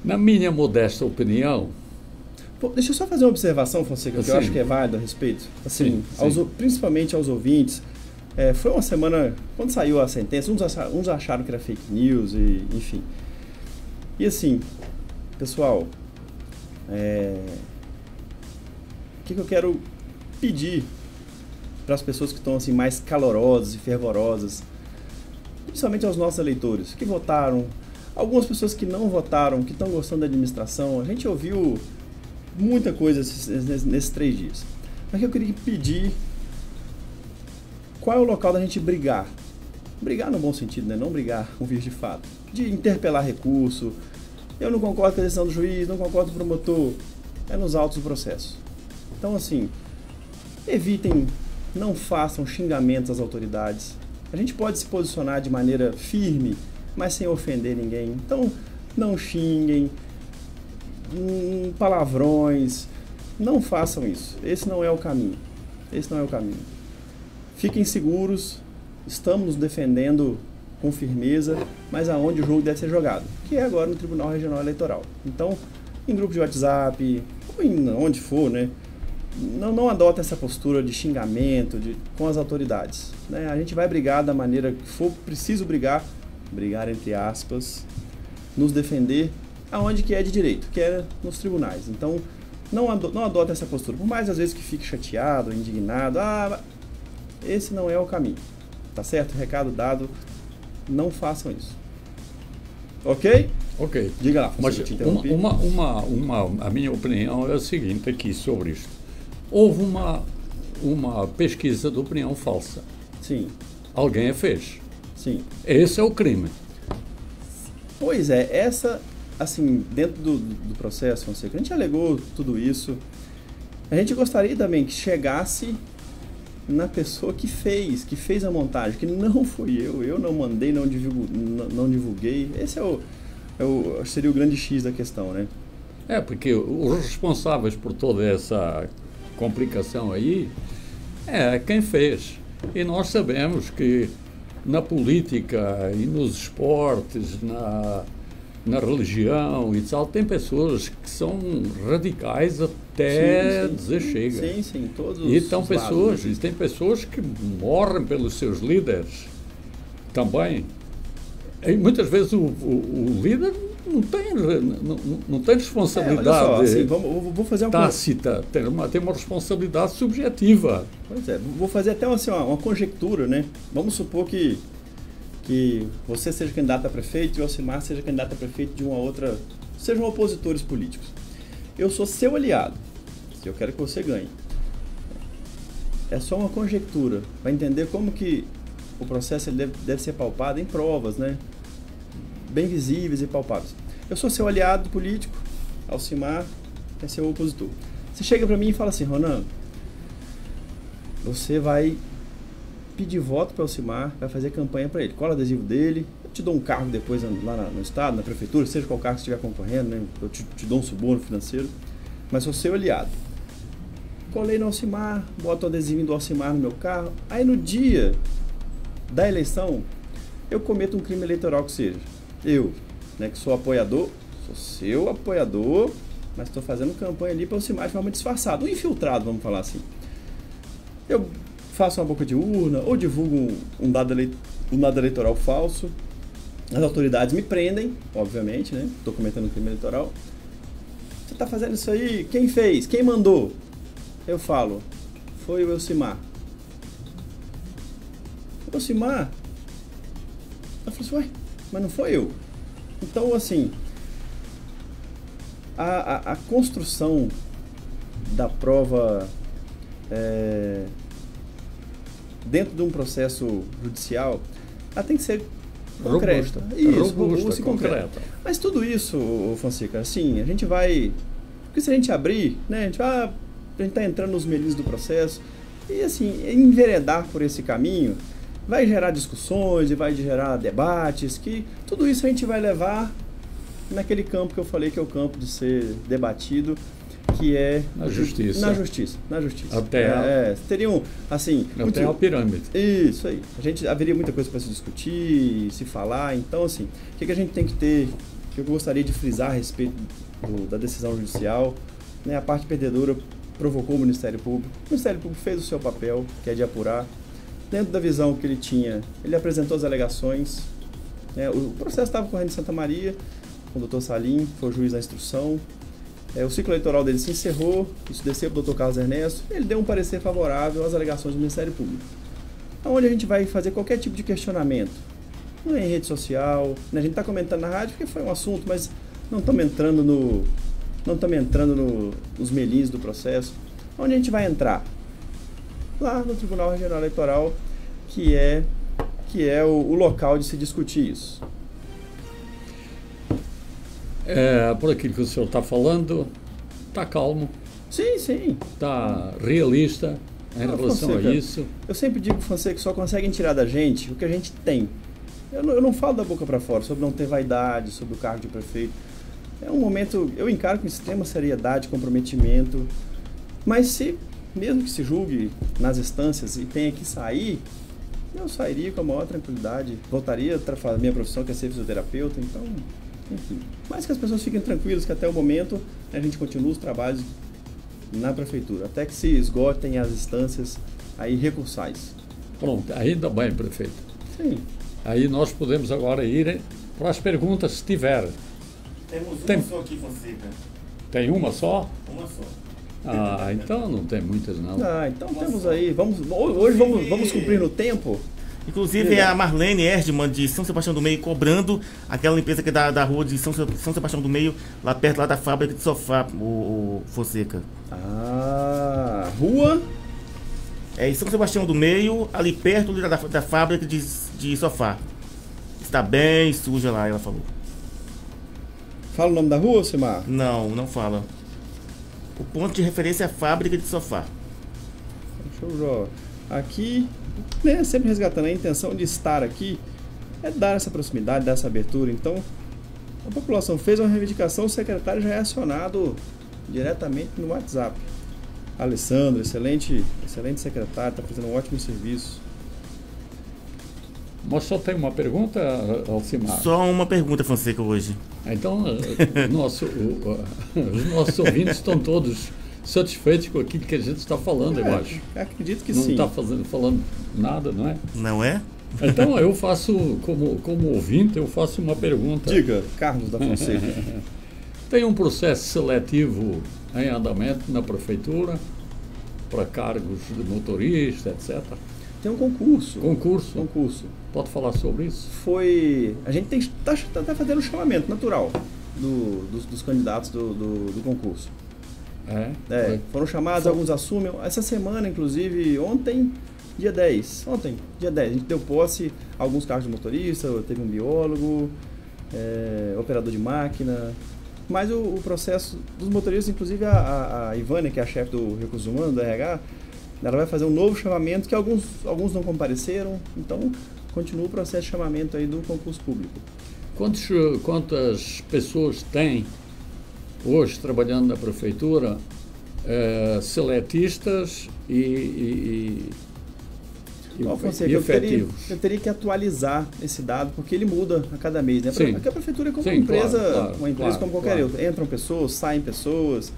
Na minha modesta opinião... Deixa eu só fazer uma observação, Fonseca, que eu acho que é válida a respeito. Assim, principalmente aos ouvintes. Foi uma semana, quando saiu a sentença, uns acharam que era fake news, enfim. E assim, pessoal, o que eu quero pedir para as pessoas que estão assim, mais calorosas e fervorosas, principalmente aos nossos eleitores, que votaram, algumas pessoas que não votaram, que estão gostando da administração. A gente ouviu muita coisa nesses 3 dias. Mas eu queria pedir qual é o local da gente brigar. Brigar no bom sentido, né? Não brigar com vias de fato. De interpelar recurso. Eu não concordo com a decisão do juiz, não concordo com o promotor. É nos autos do processo. Então, assim, evitem, não façam xingamentos às autoridades. A gente pode se posicionar de maneira firme, mas sem ofender ninguém. Então, não xinguem, palavrões, não façam isso. Esse não é o caminho. Fiquem seguros, estamos nos defendendo com firmeza, mas aonde o jogo deve ser jogado, que é agora no Tribunal Regional Eleitoral. Então, em grupo de WhatsApp, ou onde for, né? Não adota essa postura de xingamento com as autoridades, né? A gente vai brigar da maneira que for preciso brigar entre aspas, nos defender aonde que é de direito, que é nos tribunais. Então, não adota essa postura, por mais às vezes que fique chateado, indignado. Esse não é o caminho, tá certo? Recado dado, não façam isso. Ok? Ok. Diga lá, mas te interrompi. A minha opinião é a seguinte aqui sobre isto. Houve uma pesquisa de opinião falsa. Sim. Alguém a fez. Sim. Esse é o crime. Pois é, assim, dentro do processo, Fonseca, a gente alegou tudo isso. A gente gostaria também que chegasse na pessoa que fez a montagem, que não fui eu não mandei, não divulguei. Esse seria o grande X da questão, né? Porque os responsáveis por toda essa complicação aí é quem fez. E nós sabemos que na política e nos esportes, na religião e tal, tem pessoas que são radicais até dizer chega. Sim, todos e tem pessoas que morrem pelos seus líderes também. E muitas vezes o líder não tem responsabilidade olha só, assim, vou fazer uma tácita, tem uma responsabilidade subjetiva. Pois é, vou fazer até uma conjectura, né? Vamos supor que você seja candidato a prefeito e o Alcimar seja candidato a prefeito de uma outra, sejam opositores políticos. Eu sou seu aliado, eu quero que você ganhe. É só uma conjectura, para entender como que o processo ele deve ser palpado em provas, né? Bem visíveis e palpáveis. Eu sou seu aliado político, Alcimar é seu opositor. Você chega para mim e fala assim: Ronan, você vai pedir voto para o Alcimar, vai fazer campanha para ele, cola adesivo dele, eu te dou um cargo depois lá no estado, na prefeitura, seja qual cargo que estiver concorrendo, né? Eu te dou um suborno financeiro, mas sou seu aliado. Colei no Alcimar, boto o adesivo do Alcimar no meu carro, aí no dia da eleição eu cometo um crime eleitoral que seja. Eu, né, que sou apoiador, sou seu apoiador, mas estou fazendo campanha ali para o Alcimar de forma disfarçada, um infiltrado, vamos falar assim. Eu faço uma boca de urna ou divulgo um dado eleitoral falso, as autoridades me prendem, obviamente, né? Estou cometendo um crime eleitoral. Você está fazendo isso aí? Quem fez? Quem mandou? Eu falo, foi o Alcimar. O Alcimar? Eu falo assim, ué, mas não foi eu. Então, assim, a construção da prova dentro de um processo judicial, ela tem que ser concreta. Robusta e concreta. Mas tudo isso, Fonseca, assim, a gente vai... Porque se a gente abrir, né, a gente está entrando nos melinhos do processo, e assim, enveredar por esse caminho vai gerar discussões e vai gerar debates, que tudo isso a gente vai levar naquele campo que eu falei que é o campo de ser debatido, que é na justiça. Na justiça. Até teriam assim, até a pirâmide. Isso aí. Haveria muita coisa para se discutir, se falar. Então, assim, o que a gente tem que ter, que eu gostaria de frisar a respeito da decisão judicial, né? A parte perdedora provocou o Ministério Público. O Ministério Público fez o seu papel, que é de apurar. Dentro da visão que ele tinha, ele apresentou as alegações. Né? O processo estava correndo em Santa Maria, com o doutor Salim, foi o juiz da instrução. O ciclo eleitoral dele se encerrou, isso desceu para o doutor Carlos Ernesto, ele deu um parecer favorável às alegações do Ministério Público. Onde a gente vai fazer qualquer tipo de questionamento. Não é em rede social, né? A gente está comentando na rádio porque foi um assunto, mas não estamos entrando nos melinhos do processo. Onde a gente vai entrar? Lá no Tribunal Regional Eleitoral, que é o local de se discutir isso. Por aquilo que o senhor está falando, está calmo. Sim. Está realista em relação Fonseca, a isso. Eu sempre digo, Fonseca, que só conseguem tirar da gente o que a gente tem. Eu não falo da boca para fora sobre não ter vaidade, sobre o cargo de prefeito. É um momento, eu encaro com extrema seriedade, comprometimento, mas mesmo que se julgue nas instâncias e tenha que sair, eu sairia com a maior tranquilidade, voltaria a minha profissão, que é ser fisioterapeuta, então, enfim. Mas que as pessoas fiquem tranquilas que até o momento a gente continua os trabalhos na prefeitura, até que se esgotem as instâncias aí recursais. Pronto, ainda bem, prefeito. Sim. Aí nós podemos agora ir para as perguntas, se tiver. Temos uma só aqui, Fonseca. Tem uma só? Uma só. Então não tem muitas, não. Então temos aí, hoje vamos cumprir no tempo. Inclusive é a Marlene Erdmann de São Sebastião do Meio cobrando aquela limpeza que é da rua de São Sebastião do Meio, lá perto lá da fábrica de sofá, o Fonseca. Rua? Em São Sebastião do Meio, ali perto da fábrica de sofá. Está bem suja lá, ela falou. Fala o nome da rua, Alcimar? Não fala. O ponto de referência é a fábrica de sofá. Deixa eu aqui, né, sempre resgatando a intenção de estar aqui, é dar essa proximidade, dar essa abertura. Então, a população fez uma reivindicação, o secretário já é acionado diretamente no WhatsApp. Alessandro, excelente secretário, está fazendo um ótimo serviço. Mas só tem uma pergunta, Alcimar? Só uma pergunta, Fonseca, hoje. Então, os nossos ouvintes estão todos satisfeitos com aquilo que a gente está falando, eu acho. Acredito que não sim. Não está falando nada, não é? Não é? Então, eu faço, como ouvinte, eu faço uma pergunta. Diga, Carlos da Fonseca. Tem um processo seletivo em andamento na prefeitura para cargos de motorista, etc. Tem um concurso. Concurso. Pode falar sobre isso? A gente está fazendo um chamamento natural dos candidatos do concurso. Foram chamados, alguns assumem. Essa semana, inclusive, ontem, dia 10, a gente deu posse a alguns cargos de motorista, teve um biólogo, operador de máquina. Mas o processo dos motoristas, inclusive a Ivânia, que é a chefe do Recursos Humanos, do RH, ela vai fazer um novo chamamento, que alguns não compareceram, então continua o processo de chamamento aí do concurso público. Quantas pessoas tem hoje trabalhando na prefeitura, seletistas e efetivos? Eu teria que atualizar esse dado, porque ele muda a cada mês, né? Sim. Porque a prefeitura é como Sim, uma empresa, claro, como qualquer outra. Entram pessoas, saem pessoas,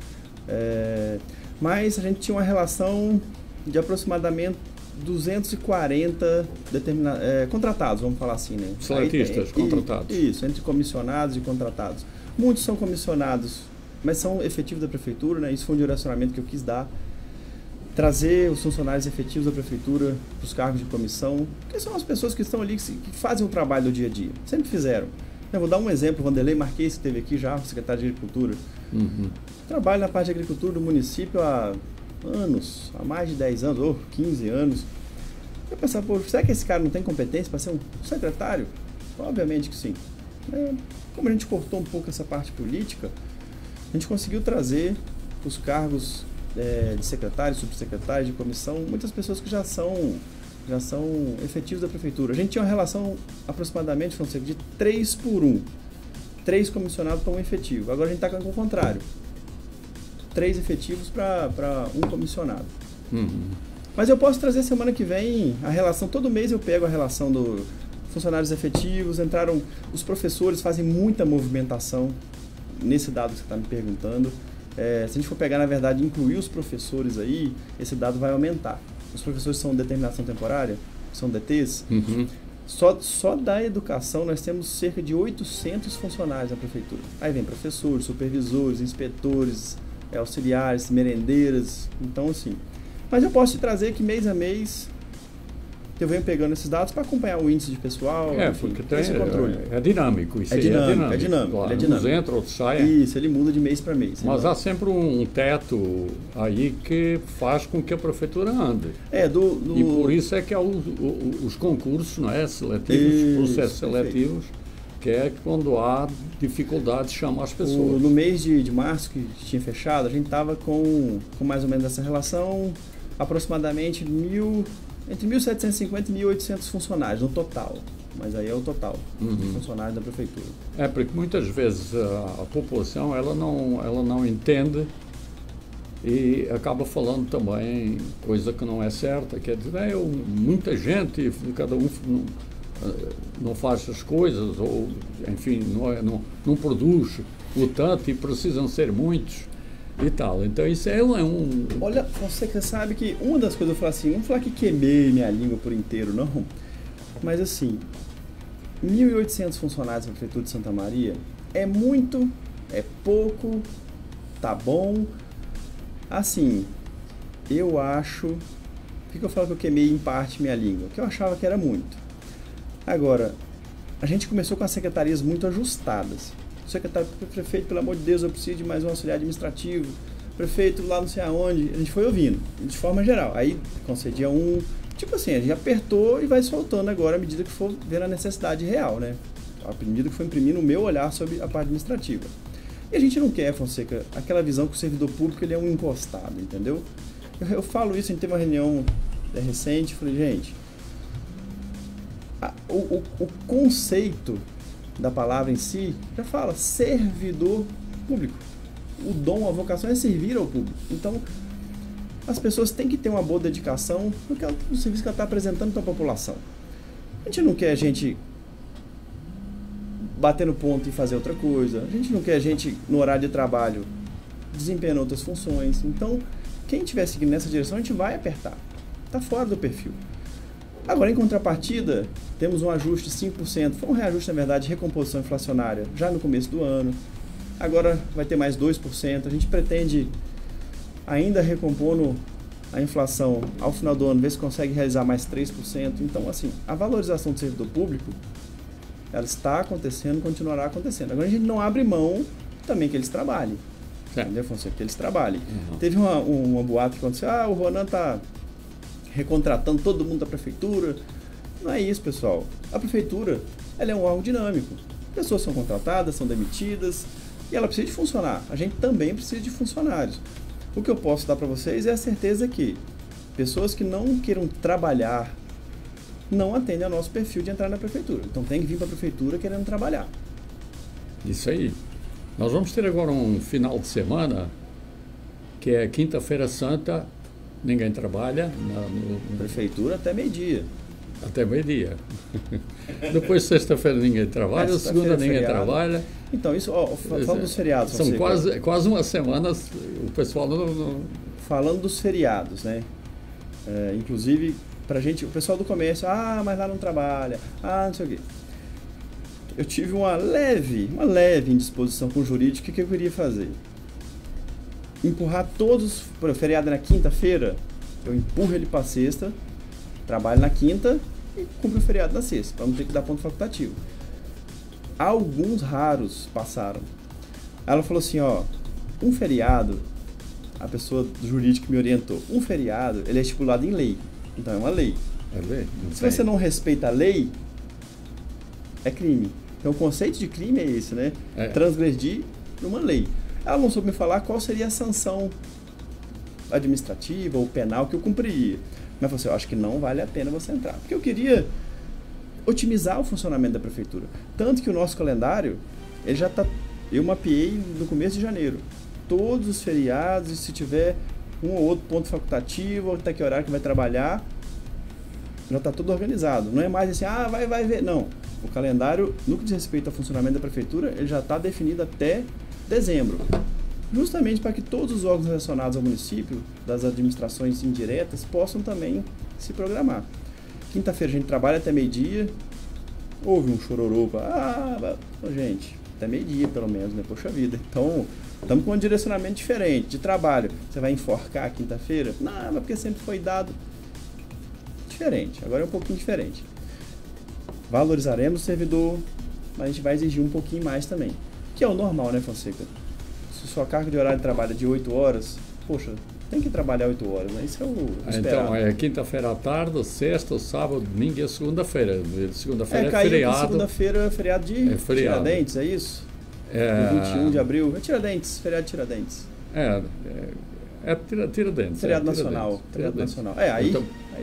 mas a gente tinha uma relação de aproximadamente 240 contratados, vamos falar assim, né? Seletistas, contratados. Isso, entre comissionados e contratados. Muitos são comissionados, mas são efetivos da prefeitura, né? Isso foi um direcionamento que eu quis dar. Trazer os funcionários efetivos da prefeitura para os cargos de comissão, que são as pessoas que estão ali, que fazem o trabalho do dia a dia. Sempre fizeram. Eu vou dar um exemplo, o Vanderlei Marques, que esteve aqui já, secretário de Agricultura. Uhum. Trabalho na parte de agricultura do município há anos, há mais de 10 anos, ou 15 anos. Eu pensava, será que esse cara não tem competência para ser um secretário? Obviamente que sim. Como a gente cortou um pouco essa parte política, a gente conseguiu trazer os cargos de secretários, subsecretários, de comissão, muitas pessoas que já são efetivos da prefeitura. A gente tinha uma relação aproximadamente, de 3-1. 3 comissionados para um efetivo. Agora a gente está com o contrário. 3 efetivos para um comissionado. Uhum. Mas eu posso trazer semana que vem a relação, todo mês eu pego a relação dos funcionários efetivos, os professores fazem muita movimentação nesse dado que você está me perguntando. Se a gente for pegar, na verdade, incluir os professores aí, esse dado vai aumentar. Os professores são determinação temporária, são DTs. Uhum. Só da educação nós temos cerca de 800 funcionários na prefeitura. Aí vem professores, supervisores, inspetores, auxiliares, merendeiras, então assim. Mas eu posso te trazer que mês a mês eu venho pegando esses dados para acompanhar o índice de pessoal, enfim, porque esse controle. É dinâmico, isso é dinâmico. Claro. Ele é dinâmico. Uns entra, outros saem. Isso, ele muda de mês para mês. Mas há sempre um teto aí que faz com que a prefeitura ande. E por isso é que há os concursos, não é, seletivos, processos seletivos, que é quando há dificuldade de chamar as pessoas. No mês de março, que tinha fechado, a gente estava com mais ou menos essa relação, aproximadamente entre 1.750 e 1.800 funcionários no total. Mas aí é o total de funcionários da prefeitura. Porque muitas vezes a população ela não entende e acaba falando também coisa que não é certa. Quer dizer, muita gente, cada um não faz as coisas, ou enfim, não produz o tanto e precisam ser muitos. E tal. Então isso é um... Olha, você sabe que uma das coisas, eu falo assim, não vou falar que queimei minha língua por inteiro, não. Mas assim, 1.800 funcionários da Prefeitura de Santa Maria é muito, é pouco, tá bom. Assim, eu acho... Por que eu falo que eu queimei em parte minha língua? Porque eu achava que era muito. Agora, a gente começou com as secretarias muito ajustadas. Secretário, prefeito, pelo amor de Deus, eu preciso de mais um auxiliar administrativo. Prefeito, lá não sei aonde. A gente foi ouvindo, de forma geral. Aí concedia tipo assim, a gente apertou e vai soltando agora à medida que for vendo a necessidade real, né? À medida que for imprimindo o meu olhar sobre a parte administrativa. E a gente não quer, Fonseca, aquela visão que o servidor público ele é um encostado, entendeu? Eu falo isso, a gente teve uma reunião é recente, falei, gente, o conceito da palavra em si já fala servidor público. O dom, a vocação é servir ao público. Então, as pessoas têm que ter uma boa dedicação no serviço que ela está apresentando para a população. A gente não quer gente bater no ponto e fazer outra coisa. A gente não quer gente, no horário de trabalho, desempenhando outras funções. Então, quem estiver seguindo nessa direção, a gente vai apertar. Está fora do perfil. Agora, em contrapartida, temos um ajuste de 5%. Foi um reajuste, na verdade, de recomposição inflacionária já no começo do ano. Agora vai ter mais 2%. A gente pretende ainda recompondo a inflação ao final do ano, ver se consegue realizar mais 3%. Então, assim, a valorização do servidor público, ela está acontecendo, continuará acontecendo. Agora, a gente não abre mão também que eles trabalhem. Entendeu, Fonseca? Que eles trabalhem. Teve uma boato que aconteceu, o Ronan está recontratando todo mundo da prefeitura. Não é isso, pessoal. A prefeitura, ela é um órgão dinâmico. Pessoas são contratadas, são demitidas, e ela precisa de funcionar. A gente também precisa de funcionários. O que eu posso dar para vocês é a certeza que pessoas que não queiram trabalhar não atendem ao nosso perfil de entrar na prefeitura. Então tem que vir para a prefeitura querendo trabalhar. Isso aí. Nós vamos ter agora um final de semana, que é Quinta-feira Santa, ninguém trabalha. Na Prefeitura até meio-dia. Até meio-dia. Depois, sexta-feira, ninguém trabalha, segunda ninguém trabalha. Então, isso, falando dos feriados. São quase uma semana, o pessoal não... Falando dos feriados, né? Inclusive, pra gente, o pessoal do comércio, mas lá não trabalha, não sei o quê. Eu tive uma leve indisposição com o jurídico. O que eu queria fazer? Empurrar todos, por feriado na quinta-feira, eu empurro ele para sexta, trabalho na quinta e cumpro o feriado na sexta, para não ter que dar ponto facultativo. Alguns raros passaram. Ela falou assim, um feriado, a pessoa do jurídico que me orientou, um feriado, ele é estipulado em lei. Então é uma lei. É lei? Se você não respeita a lei, é crime. Então o conceito de crime é esse, né? Transgredir uma lei. Ela não soube me falar qual seria a sanção administrativa ou penal que eu cumpriria. Mas você, eu acho que não vale a pena você entrar. Porque eu queria otimizar o funcionamento da prefeitura. Tanto que o nosso calendário, ele já está... Eu mapeei no começo de janeiro. Todos os feriados, e se tiver um ou outro ponto facultativo, até que horário que vai trabalhar, já está tudo organizado. Não é mais assim, vai ver. Não. O calendário, no que diz respeito ao funcionamento da prefeitura, ele já está definido até dezembro. Justamente para que todos os órgãos relacionados ao município, das administrações indiretas, possam também se programar. Quinta-feira a gente trabalha até meio-dia, houve um chororô, gente, até meio-dia pelo menos, né? Poxa vida. Então, estamos com um direcionamento diferente de trabalho. Você vai enforcar a quinta-feira? Não, mas porque sempre foi dado diferente. Agora é um pouquinho diferente. Valorizaremos o servidor, mas a gente vai exigir um pouquinho mais também. Que é o normal, né, Fonseca? Se sua carga de horário de trabalho é de 8 horas, poxa, tem que trabalhar 8 horas, né? Isso é o esperado. Então, é quinta-feira à tarde, sexta, sábado, domingo e segunda-feira. Segunda-feira é feriado. Segunda-feira é feriado de Tiradentes, é isso? No 21 de abril. É Tiradentes, feriado de Tiradentes. Tiradentes. Feriado nacional. Feriado nacional. Aí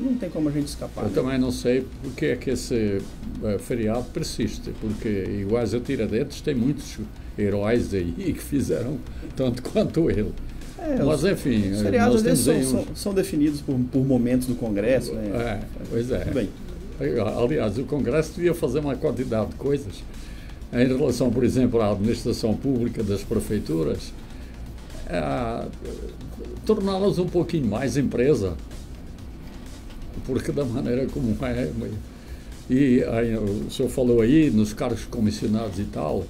não tem como a gente escapar. Eu também não sei porque é que esse feriado persiste, porque iguais a Tiradentes tem muitos heróis aí que fizeram tanto quanto ele. Mas enfim, os feriados às vezes são definidos por momentos do Congresso, né? Pois é. Tudo bem. Aliás, o Congresso devia fazer uma quantidade de coisas em relação, por exemplo, à administração pública das prefeituras, torná-las um pouquinho mais empresa, porque da maneira como é. E aí, o senhor falou aí nos cargos comissionados e tal.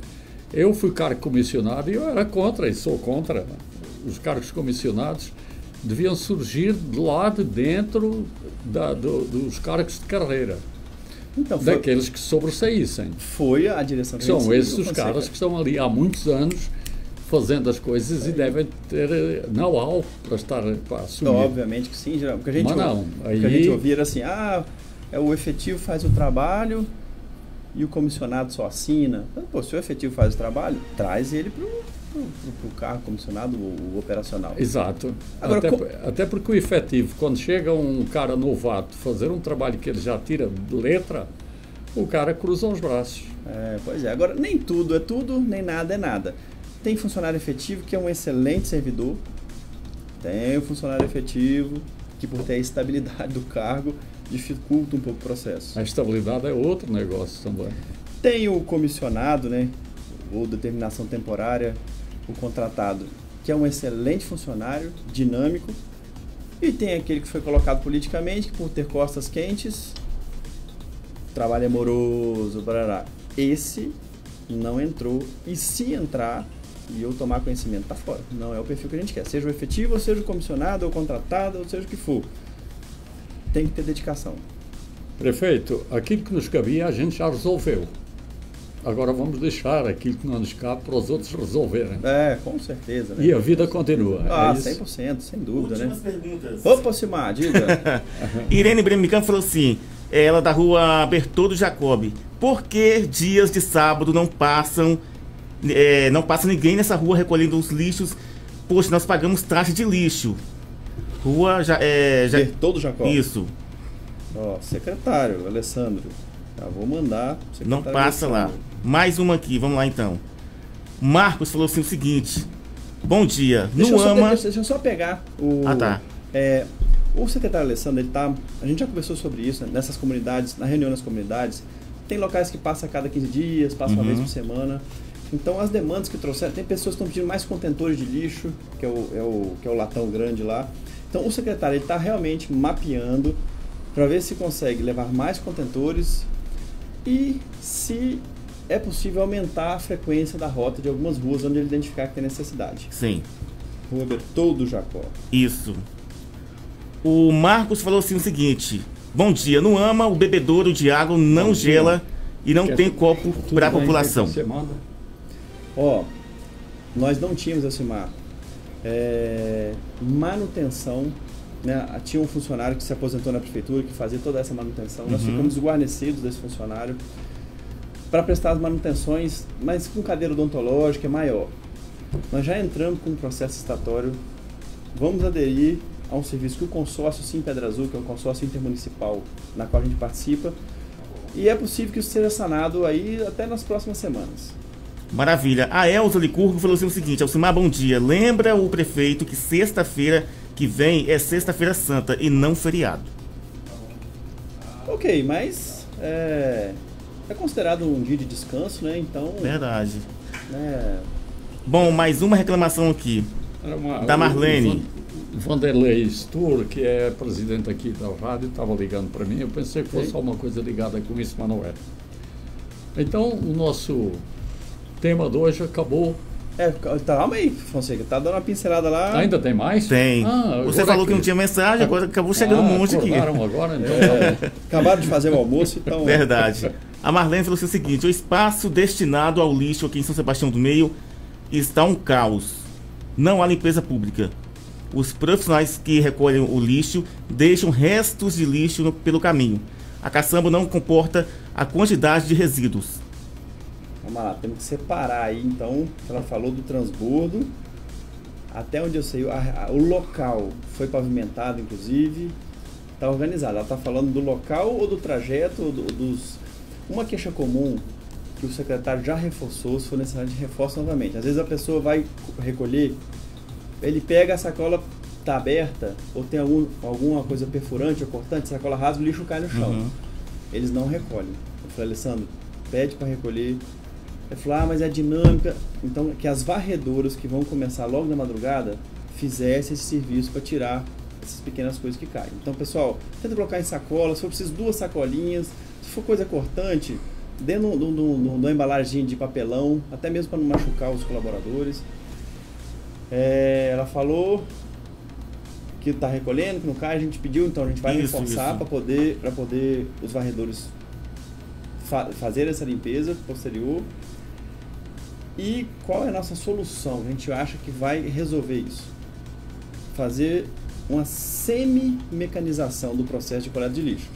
Eu fui cargo comissionado e eu era contra, e sou contra. Os cargos comissionados deviam surgir de lá de dentro dos cargos de carreira. Então, daqueles que sobressaíssem. Foi a direção que são esses os caras que estão ali há muitos anos fazendo as coisas e devem ter know-how para assumir. Obviamente que sim, porque a gente ouvia era assim, o efetivo faz o trabalho, e o comissionado só assina. Pô, se o efetivo faz o trabalho, traz ele pro cargo comissionado, o operacional. Exato. Agora, até porque o efetivo, quando chega um cara novato fazer um trabalho que ele já tira de letra, o cara cruza os braços. Pois é. Agora, nem tudo é tudo, nem nada é nada. Tem funcionário efetivo que é um excelente servidor. Tem o funcionário efetivo que, por ter a estabilidade do cargo, dificulta um pouco o processo. A estabilidade é outro negócio também. Tem o comissionado, né, ou determinação temporária, o contratado, que é um excelente funcionário, dinâmico, e tem aquele que foi colocado politicamente, que por ter costas quentes, trabalho é moroso, barará. Esse não entrou, e se entrar e eu tomar conhecimento, tá fora. Não é o perfil que a gente quer, seja o efetivo, ou seja o comissionado, ou contratado, ou seja o que for. Tem que ter dedicação. Prefeito, aquilo que nos cabia a gente já resolveu. Agora vamos deixar aquilo que não nos cabe para os outros resolverem. Com certeza. Né? E a vida continua. 100%, sem dúvida. Últimas né? perguntas. Opa, Simar, diga. Irene Bremicano falou assim, ela da rua Bertoldo Jacob. Por que dias de sábado não passa ninguém nessa rua recolhendo os lixos? Poxa, nós pagamos taxa de lixo. Rua Bertoldo Jacob. Isso. Secretário, Alessandro. Vou mandar. Não passa lá. Mais uma aqui, vamos lá então. Marcos falou assim o seguinte. Bom dia. Deixa eu só pegar o... tá. O secretário Alessandro, a gente já conversou sobre isso, né? Nessas comunidades, na reunião nas comunidades. Tem locais que passam a cada 15 dias, passam uma vez por semana. Então as demandas que trouxeram, tem pessoas que estão pedindo mais contentores de lixo, que é o latão grande lá. Então o secretário está realmente mapeando para ver se consegue levar mais contentores e se é possível aumentar a frequência da rota de algumas ruas onde ele identificar que tem necessidade. Sim. Rua Bertoldo Jacó. Isso. O Marcos falou assim o seguinte. Bom dia. No AMA, o bebedouro de água não gela e não tem copo para a população. Nós não tínhamos, Alcimar, manutenção, né? Tinha um funcionário que se aposentou na prefeitura que fazia toda essa manutenção. Nós ficamos desguarnecidos desse funcionário para prestar as manutenções, mas com cadeira odontológica maior. Nós já entramos com um processo estatório, vamos aderir a um serviço que o consórcio Sim Pedra Azul, que é um consórcio intermunicipal na qual a gente participa, e é possível que isso seja sanado aí até nas próximas semanas. Maravilha. A Elza Licurgo falou assim o seguinte, Alcimar, bom dia. Lembra o prefeito que sexta-feira que vem é sexta-feira santa e não feriado. Ok, mas é considerado um dia de descanso, né? Então... Verdade. Bom, mais uma reclamação aqui. Da Marlene. Vanderlei Stur, que é presidente aqui da rádio, estava ligando para mim. Eu pensei que fosse alguma coisa ligada com isso, mas não é. Então, o nosso tema de hoje acabou. Calma aí, Fonseca, tá dando uma pincelada lá. Ainda tem mais? Tem. Você falou que não tinha mensagem, agora acabou chegando um monte aqui. Agora, então. Acabaram de fazer o almoço, então... Verdade. A Marlene falou assim o seguinte, o espaço destinado ao lixo aqui em São Sebastião do Meio está um caos. Não há limpeza pública. Os profissionais que recolhem o lixo deixam restos de lixo pelo caminho. A caçamba não comporta a quantidade de resíduos. Vamos lá, temos que separar aí, então, ela falou do transbordo, até onde eu sei, o local foi pavimentado, inclusive, está organizado. Ela está falando do local ou do trajeto, uma queixa comum que o secretário já reforçou, se for necessário, de reforço novamente. Às vezes a pessoa vai recolher, ele pega a sacola, está aberta, ou tem alguma coisa perfurante ou cortante, a sacola rasga, o lixo cai no chão. Eles não recolhem. Eu falei, Alessandro, pede para recolher. Ele falou, mas é dinâmica. Então, que as varredoras que vão começar logo na madrugada fizessem esse serviço para tirar essas pequenas coisas que caem. Então, pessoal, tenta colocar em sacola, se for preciso 2 sacolinhas, se for coisa cortante, dê numa embalagem de papelão, até mesmo para não machucar os colaboradores. Ela falou que está recolhendo, que não cai, a gente pediu, então a gente vai reforçar para poder os varredores fazer essa limpeza posterior. E qual é a nossa solução? A gente acha que vai resolver isso. Fazer uma semi-mecanização do processo de coleta de lixo.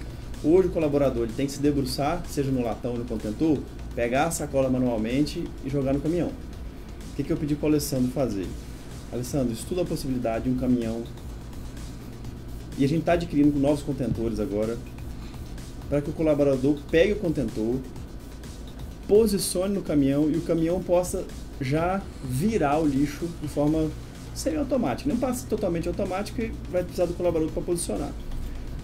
Hoje o colaborador ele tem que se debruçar, seja no latão ou no contentor, pegar a sacola manualmente e jogar no caminhão. O que eu pedi para o Alessandro fazer? Alessandro, estuda a possibilidade de um caminhão, e a gente está adquirindo novos contentores agora, para que o colaborador pegue o contentor, posicione no caminhão e o caminhão possa já virar o lixo de forma semi-automática. Não passa totalmente automático e vai precisar do colaborador para posicionar.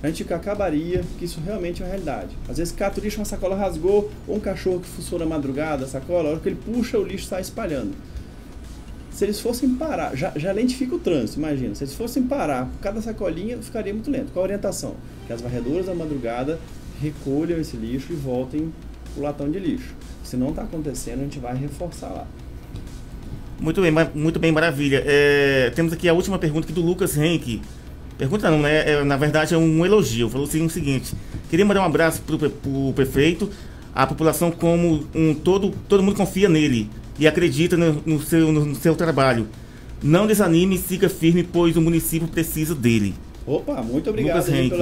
A gente acabaria que isso realmente é uma realidade. Às vezes cata o lixo, uma sacola rasgou, ou um cachorro que fuçou na madrugada, a sacola, a hora que ele puxa, o lixo sai espalhando. Se eles fossem parar, já lentifica o trânsito, imagina. Se eles fossem parar, cada sacolinha ficaria muito lento. Qual a orientação? Que as varredoras da madrugada recolham esse lixo e voltem o latão de lixo. Se não está acontecendo, a gente vai reforçar lá. Muito bem, maravilha. Temos aqui a última pergunta aqui do Lucas Henke. Pergunta não, né? Na verdade é um elogio. Falou assim, o seguinte: queria mandar um abraço pro prefeito, a população como todo mundo confia nele e acredita no seu trabalho. Não desanime, siga firme, pois o município precisa dele. Opa, muito obrigado Lucas Henke.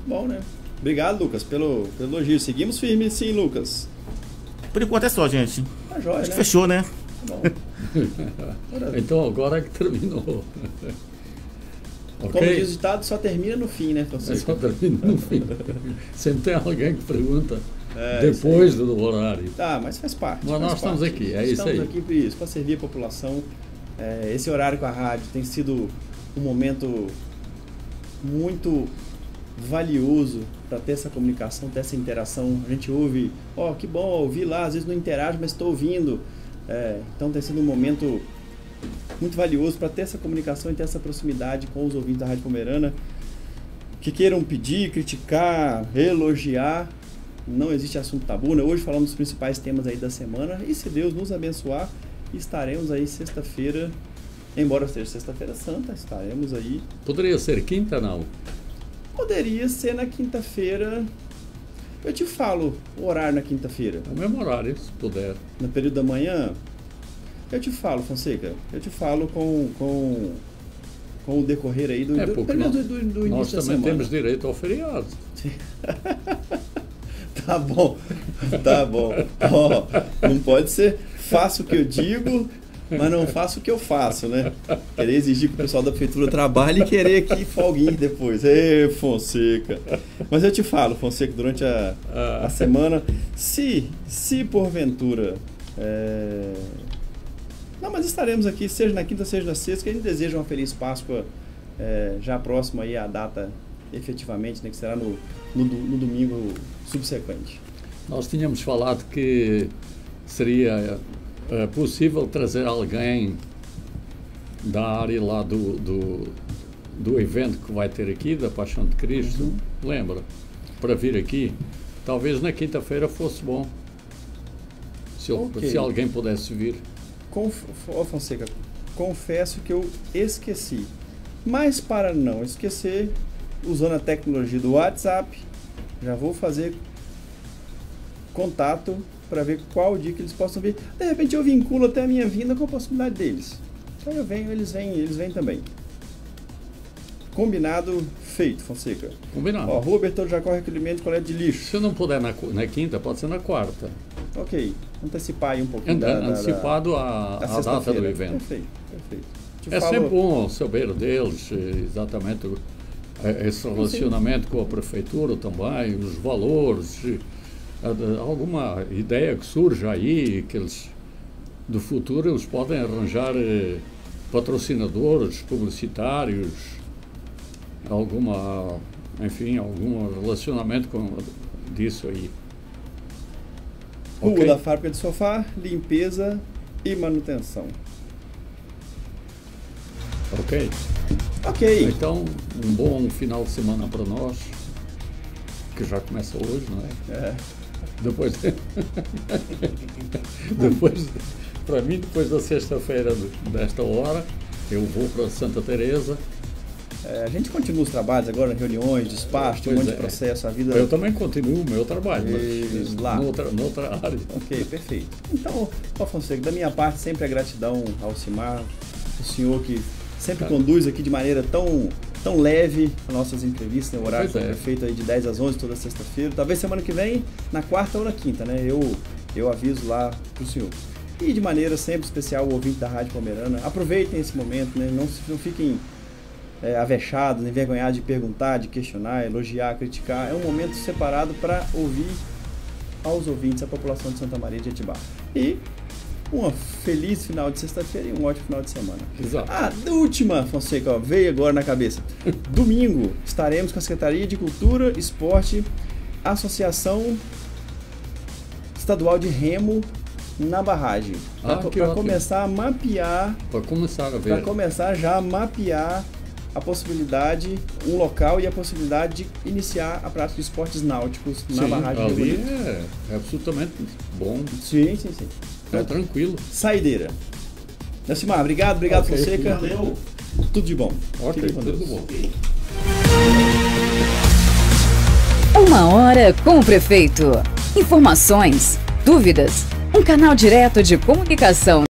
Bom, né? Obrigado, Lucas, pelo elogio. Seguimos firmes sim, Lucas. Por enquanto é só, gente. Tá jóia, Acho né? que fechou, né? Bom. Então agora é que terminou. Como Ok? diz o ditado, só termina no fim, né, Francisco? Só termina no fim. Sempre tem alguém que pergunta Isso depois aí. do horário. Tá, mas faz parte. Mas faz nós estamos parte. aqui, é isso aí. Estamos aqui para isso, para servir a população. Esse horário com a rádio tem sido um momento muito valioso para ter essa comunicação, ter essa interação. A gente ouve, que bom, ouvi lá, às vezes não interage, mas estou ouvindo. Então tem sido um momento muito valioso para ter essa comunicação e ter essa proximidade com os ouvintes da Rádio Pomerana que queiram pedir, criticar, elogiar. Não existe assunto tabu, né? Hoje falamos dos principais temas aí da semana e se Deus nos abençoar, estaremos aí sexta-feira, embora seja sexta-feira santa, estaremos aí. Poderia ser quinta, não? Poderia ser na quinta-feira. Eu te falo o horário na quinta-feira. É o mesmo horário, se puder. No período da manhã. Eu te falo, Fonseca. Eu te falo com o decorrer aí do porque período do nós início da também semana. temos direito ao feriado. Tá bom, tá bom. Não pode ser faço o que eu digo, mas não faço o que eu faço, né? Querer exigir que o pessoal da prefeitura trabalhe e querer aqui folguinho depois. Ê, Fonseca. Mas eu te falo, Fonseca, durante a semana, se porventura... Não, mas estaremos aqui, seja na quinta, seja na sexta, que a gente deseja uma feliz Páscoa já próximo aí à data, efetivamente, né, que será no domingo subsequente. Nós tínhamos falado que seria possível trazer alguém da área lá do evento que vai ter aqui, da Paixão de Cristo, lembra? Para vir aqui. Talvez na quinta-feira fosse bom, se alguém pudesse vir. Fonseca, confesso que eu esqueci. Mas para não esquecer, usando a tecnologia do WhatsApp, já vou fazer contato para ver qual dia que eles possam vir. De repente eu vinculo até a minha vinda com a possibilidade deles. Então eu venho, eles vêm também. Combinado, feito, Fonseca. Combinado. Rua Bertoldo Jacó, recolhimento de coleta de lixo. Se não puder na quinta, pode ser na quarta. Ok, antecipar aí um pouquinho antecipado a data do evento. Perfeito. Sempre bom saber deles, exatamente esse relacionamento com a prefeitura também, os valores, alguma ideia que surja aí, que eles, do futuro, eles podem arranjar patrocinadores, publicitários, algum relacionamento disso aí. Rua da Fábrica de Sofá, limpeza e manutenção. Ok. Então, um bom final de semana para nós, que já começa hoje, não é? Depois para mim, depois da sexta-feira desta hora, eu vou para Santa Teresa. A gente continua os trabalhos agora, reuniões, despacho, um monte de processo, a vida... Eu também continuo o meu trabalho, mas lá. noutra área. Ok, perfeito. Então, Fonseca, da minha parte, sempre a gratidão ao Cimar, o senhor que sempre conduz aqui de maneira tão tão leve as nossas entrevistas, né? O horário Pois é. foi feito aí de 10 às 11 toda sexta-feira. Talvez semana que vem, na quarta ou na quinta, né? Eu aviso lá pro senhor. E de maneira sempre especial, o ouvinte da Rádio Pomerana, aproveitem esse momento, né? Não fiquem avexados, envergonhados de perguntar, de questionar, elogiar, criticar. É um momento separado para ouvir aos ouvintes, a população de Santa Maria de Jetibá. E uma feliz final de sexta-feira e um ótimo final de semana. Exato. A última, Fonseca, ó, veio agora na cabeça. Domingo estaremos com a Secretaria de Cultura, Esporte, Associação Estadual de Remo na barragem. Para começar a mapear. Para começar a ver. Para começar já a mapear a possibilidade, um local e a possibilidade de iniciar a prática de esportes náuticos na barragem. Ali é absolutamente bom. Sim. É tranquilo. Saideira. Nelcimar, obrigado, okay. Fonseca. Valeu. Tudo de bom. Ok, tudo bom. Uma hora com o prefeito. Informações, dúvidas, um canal direto de comunicação